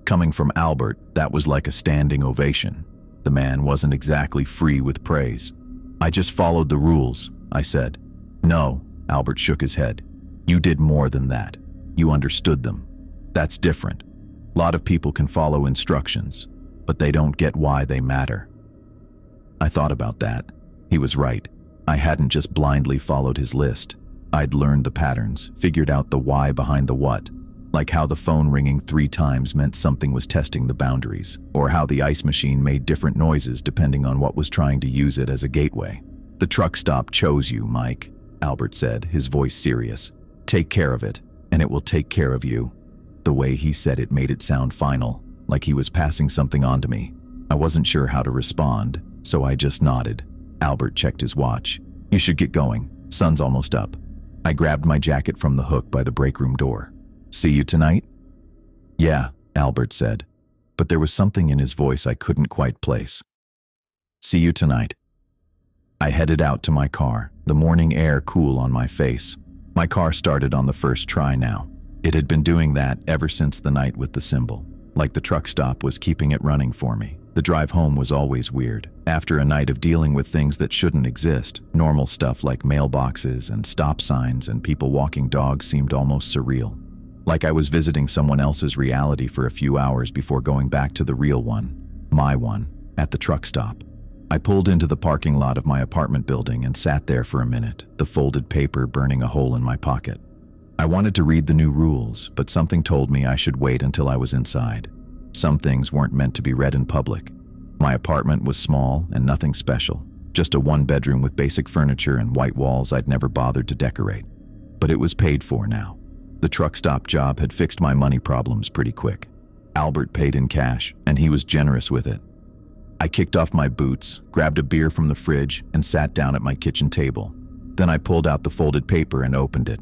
Coming from Albert, that was like a standing ovation. The man wasn't exactly free with praise. "I just followed the rules," I said. "No," Albert shook his head. "You did more than that. You understood them. That's different. A lot of people can follow instructions, but they don't get why they matter." I thought about that. He was right. I hadn't just blindly followed his list. I'd learned the patterns, figured out the why behind the what, like how the phone ringing 3 times meant something was testing the boundaries, or how the ice machine made different noises depending on what was trying to use it as a gateway. "The truck stop chose you, Mike," Albert said, his voice serious. "Take care of it, and it will take care of you." The way he said it made it sound final, like he was passing something on to me. I wasn't sure how to respond, so I just nodded. Albert checked his watch. You should get going. Sun's almost up. I grabbed my jacket from the hook by the break room door. See you tonight? Yeah, Albert said, but there was something in his voice I couldn't quite place. See you tonight. I headed out to my car, the morning air cool on my face. My car started on the first try now. It had been doing that ever since the night with the symbol, like the truck stop was keeping it running for me. The drive home was always weird. After a night of dealing with things that shouldn't exist, normal stuff like mailboxes and stop signs and people walking dogs seemed almost surreal. Like I was visiting someone else's reality for a few hours before going back to the real one, my one, at the truck stop. I pulled into the parking lot of my apartment building and sat there for a minute, the folded paper burning a hole in my pocket. I wanted to read the new rules, but something told me I should wait until I was inside. Some things weren't meant to be read in public. My apartment was small and nothing special, just a one-bedroom with basic furniture and white walls I'd never bothered to decorate. But it was paid for now. The truck stop job had fixed my money problems pretty quick. Albert paid in cash, and he was generous with it. I kicked off my boots, grabbed a beer from the fridge, and sat down at my kitchen table. Then I pulled out the folded paper and opened it.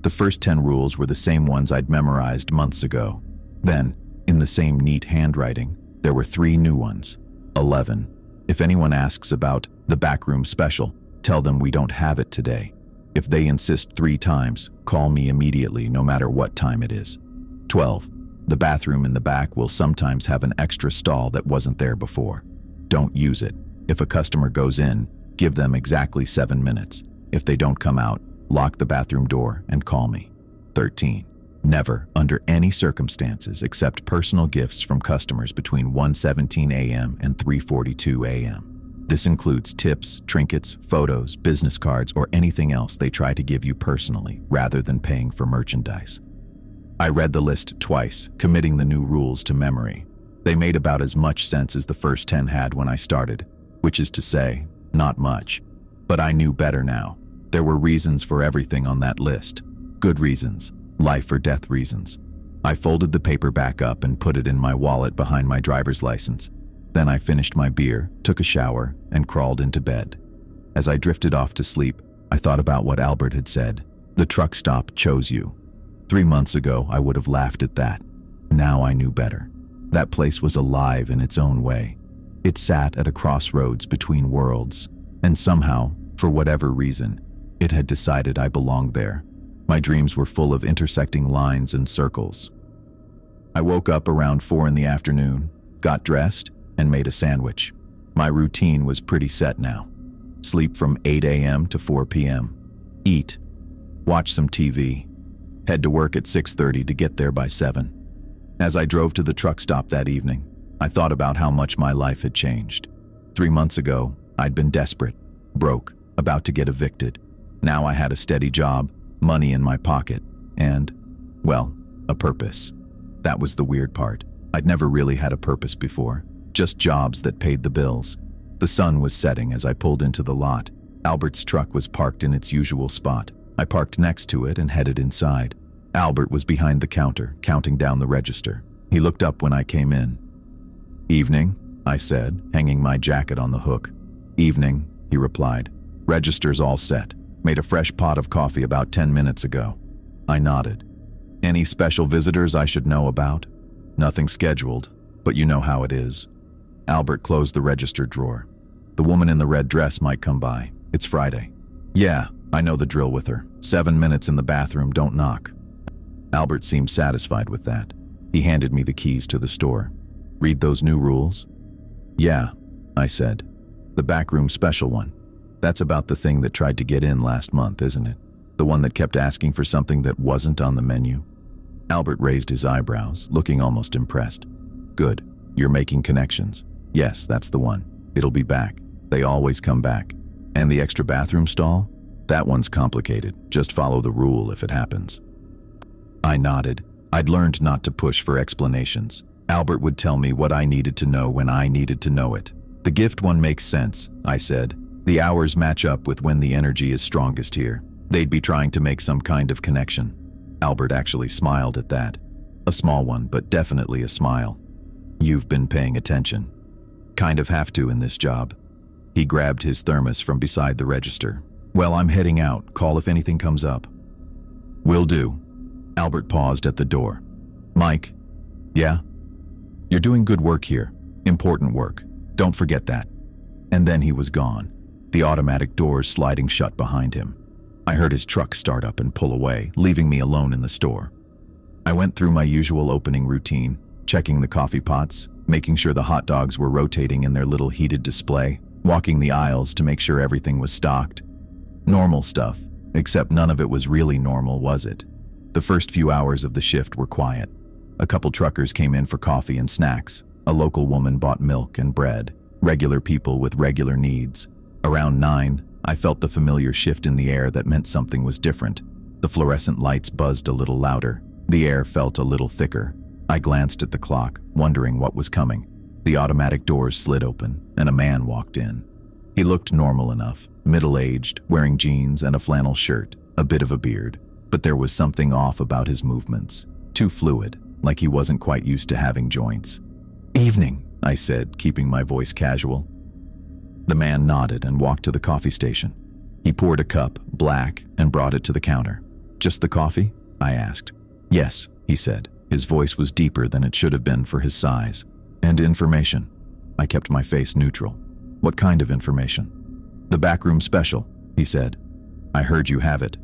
The first 10 rules were the same ones I'd memorized months ago. Then, in the same neat handwriting, there were 3 new ones. 11. If anyone asks about the backroom special, tell them we don't have it today. If they insist 3 times, call me immediately no matter what time it is. 12. The bathroom in the back will sometimes have an extra stall that wasn't there before. Don't use it. If a customer goes in, give them exactly 7 minutes. If they don't come out, lock the bathroom door and call me. 13. Never, under any circumstances, accept personal gifts from customers between 1:17 a.m. and 3:42 a.m. This includes tips, trinkets, photos, business cards, or anything else they try to give you personally, rather than paying for merchandise. I read the list twice, committing the new rules to memory. They made about as much sense as the first 10 had when I started, which is to say, not much. But I knew better now. There were reasons for everything on that list. Good reasons. Life or death reasons. I folded the paper back up and put it in my wallet behind my driver's license. Then I finished my beer, took a shower, and crawled into bed. As I drifted off to sleep, I thought about what Albert had said. The truck stop chose you. 3 months ago, I would have laughed at that. Now I knew better. That place was alive in its own way. It sat at a crossroads between worlds, and somehow, for whatever reason, it had decided I belonged there. My dreams were full of intersecting lines and circles. I woke up around 4 in the afternoon, got dressed, and made a sandwich. My routine was pretty set now. Sleep from 8 a.m. to 4 p.m. Eat. Watch some TV. Head to work at 6:30 to get there by 7. As I drove to the truck stop that evening, I thought about how much my life had changed. 3 months ago, I'd been desperate, broke, about to get evicted. Now I had a steady job, money in my pocket, and, well, a purpose. That was the weird part. I'd never really had a purpose before, just jobs that paid the bills. The sun was setting as I pulled into the lot. Albert's truck was parked in its usual spot. I parked next to it and headed inside. Albert was behind the counter, counting down the register. He looked up when I came in. "Evening," I said, hanging my jacket on the hook. "Evening," he replied. "Register's all set. Made a fresh pot of coffee about 10 minutes ago." I nodded. "Any special visitors I should know about?" "Nothing scheduled, but you know how it is." Albert closed the register drawer. "The woman in the red dress might come by. It's Friday." "Yeah, I know the drill with her. 7 minutes in the bathroom, don't knock." Albert seemed satisfied with that. He handed me the keys to the store. "Read those new rules?" "Yeah," I said. "The backroom special one. That's about the thing that tried to get in last month, isn't it? The one that kept asking for something that wasn't on the menu?" Albert raised his eyebrows, looking almost impressed. "Good. You're making connections. Yes, that's the one. It'll be back. They always come back. And the extra bathroom stall? That one's complicated. Just follow the rule if it happens." I nodded. I'd learned not to push for explanations. Albert would tell me what I needed to know when I needed to know it. "The gift one makes sense," I said. "The hours match up with when the energy is strongest here. They'd be trying to make some kind of connection." Albert actually smiled at that. A small one, but definitely a smile. "You've been paying attention." "Kind of have to in this job." He grabbed his thermos from beside the register. "Well, I'm heading out. Call if anything comes up." "Will do." Albert paused at the door. "Mike?" "Yeah?" "You're doing good work here. Important work. Don't forget that." And then he was gone, the automatic doors sliding shut behind him. I heard his truck start up and pull away, leaving me alone in the store. I went through my usual opening routine, checking the coffee pots, making sure the hot dogs were rotating in their little heated display, walking the aisles to make sure everything was stocked. Normal stuff, except none of it was really normal, was it? The first few hours of the shift were quiet. A couple truckers came in for coffee and snacks. A local woman bought milk and bread. Regular people with regular needs. Around 9, I felt the familiar shift in the air that meant something was different. The fluorescent lights buzzed a little louder. The air felt a little thicker. I glanced at the clock, wondering what was coming. The automatic doors slid open, and a man walked in. He looked normal enough, middle-aged, wearing jeans and a flannel shirt, a bit of a beard. But there was something off about his movements. Too fluid, like he wasn't quite used to having joints. "Evening," I said, keeping my voice casual. The man nodded and walked to the coffee station. He poured a cup, black, and brought it to the counter. "Just the coffee?" I asked. "Yes," he said. His voice was deeper than it should have been for his size. "And information." I kept my face neutral. "What kind of information?" "The backroom special," he said. "I heard you have it."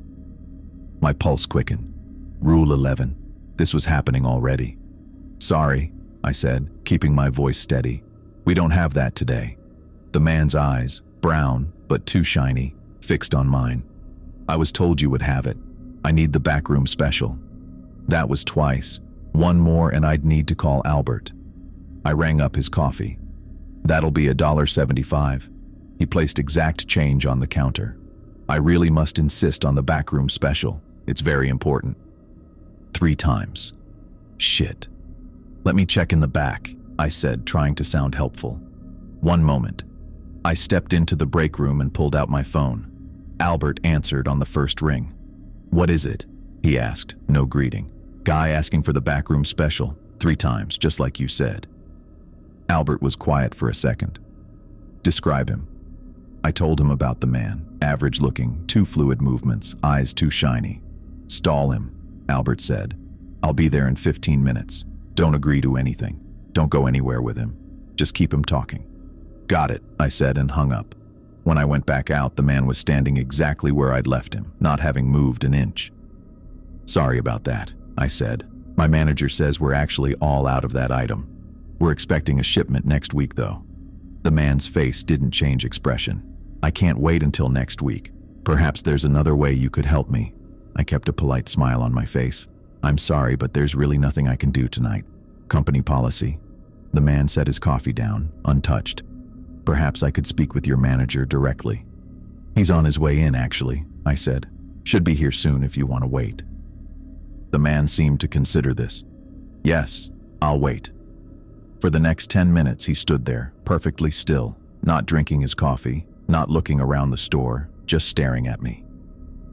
My pulse quickened. Rule 11. This was happening already. "Sorry," I said, keeping my voice steady. "We don't have that today." The man's eyes, brown but too shiny, fixed on mine. "I was told you would have it. I need the backroom special." That was twice. One more and I'd need to call Albert. I rang up his coffee. "That'll be $1.75. He placed exact change on the counter. "I really must insist on the backroom special. It's very important." 3 times. Shit. "Let me check in the back," I said, trying to sound helpful. "One moment." I stepped into the break room and pulled out my phone. Albert answered on the first ring. "What is it?" he asked, no greeting. "Guy asking for the backroom special, 3 times, just like you said." Albert was quiet for a second. "Describe him." I told him about the man, average looking, too fluid movements, eyes too shiny. "Stall him," Albert said. "I'll be there in 15 minutes. Don't agree to anything. Don't go anywhere with him. Just keep him talking." "Got it," I said and hung up. When I went back out, the man was standing exactly where I'd left him, not having moved an inch. "Sorry about that," I said. "My manager says we're actually all out of that item. We're expecting a shipment next week, though." The man's face didn't change expression. "I can't wait until next week. Perhaps there's another way you could help me." I kept a polite smile on my face. "I'm sorry, but there's really nothing I can do tonight. Company policy." The man set his coffee down, untouched. "Perhaps I could speak with your manager directly." "He's on his way in, actually," I said. "Should be here soon if you want to wait." The man seemed to consider this. "Yes, I'll wait." For the next 10 minutes he stood there, perfectly still, not drinking his coffee, not looking around the store, just staring at me.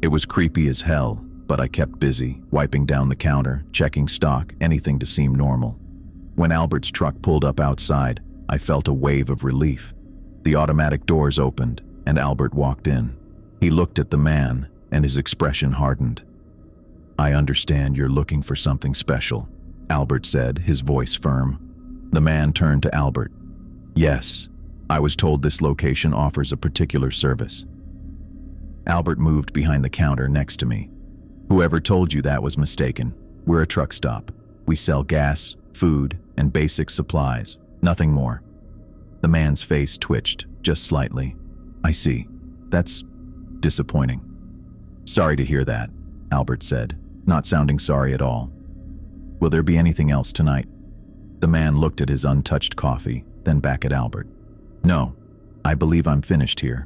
It was creepy as hell, but I kept busy, wiping down the counter, checking stock, anything to seem normal. When Albert's truck pulled up outside, I felt a wave of relief. The automatic doors opened, and Albert walked in. He looked at the man, and his expression hardened. "I understand you're looking for something special," Albert said, his voice firm. The man turned to Albert. "Yes, I was told this location offers a particular service." Albert moved behind the counter next to me. "Whoever told you that was mistaken. We're a truck stop. We sell gas, food, and basic supplies, nothing more." The man's face twitched, just slightly. "I see. That's disappointing." "Sorry to hear that," Albert said, not sounding sorry at all. "Will there be anything else tonight?" The man looked at his untouched coffee, then back at Albert. "No, I believe I'm finished here."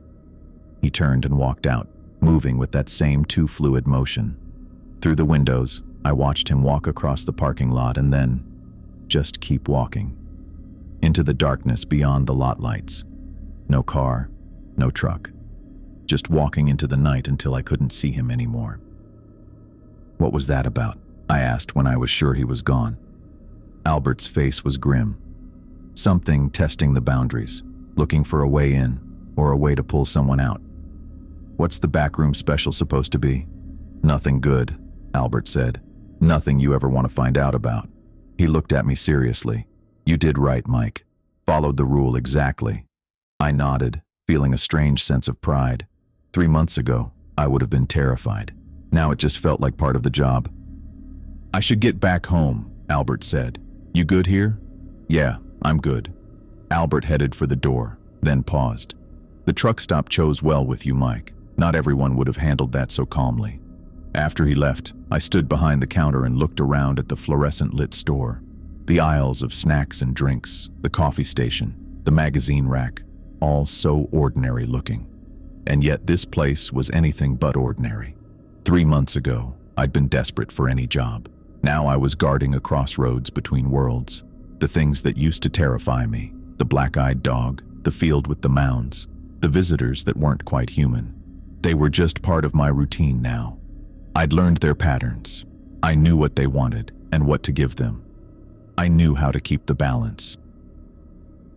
He turned and walked out, moving with that same too fluid motion. Through the windows, I watched him walk across the parking lot and then just keep walking. Into the darkness beyond the lot lights. No car, no truck. Just walking into the night until I couldn't see him anymore. "What was that about?" I asked when I was sure he was gone. Albert's face was grim. "Something testing the boundaries, looking for a way in." or a way to pull someone out. What's the backroom special supposed to be? Nothing good, Albert said. Nothing you ever want to find out about. He looked at me seriously. You did right, Mike. Followed the rule exactly. I nodded, feeling a strange sense of pride. 3 months ago, I would have been terrified. Now it just felt like part of the job. I should get back home, Albert said. You good here? Yeah, I'm good. Albert headed for the door, then paused. The truck stop chose well with you, Mike. Not everyone would have handled that so calmly. After he left, I stood behind the counter and looked around at the fluorescent-lit store. The aisles of snacks and drinks, the coffee station, the magazine rack, all so ordinary looking. And yet this place was anything but ordinary. 3 months ago, I'd been desperate for any job. Now I was guarding a crossroads between worlds. The things that used to terrify me, the black-eyed dog, the field with the mounds, the visitors that weren't quite human. They were just part of my routine now. I'd learned their patterns. I knew what they wanted and what to give them. I knew how to keep the balance.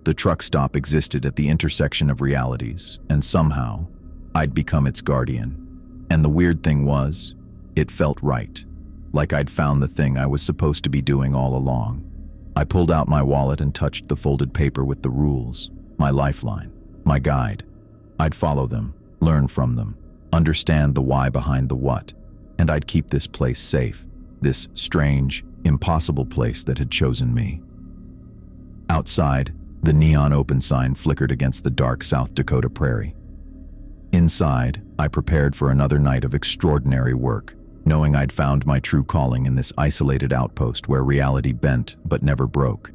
The truck stop existed at the intersection of realities, and somehow, I'd become its guardian. And the weird thing was, it felt right, like I'd found the thing I was supposed to be doing all along. I pulled out my wallet and touched the folded paper with the rules, my lifeline, my guide. I'd follow them, learn from them, understand the why behind the what, and I'd keep this place safe, this strange, impossible place that had chosen me. Outside, the neon open sign flickered against the dark South Dakota prairie. Inside, I prepared for another night of extraordinary work, knowing I'd found my true calling in this isolated outpost where reality bent but never broke.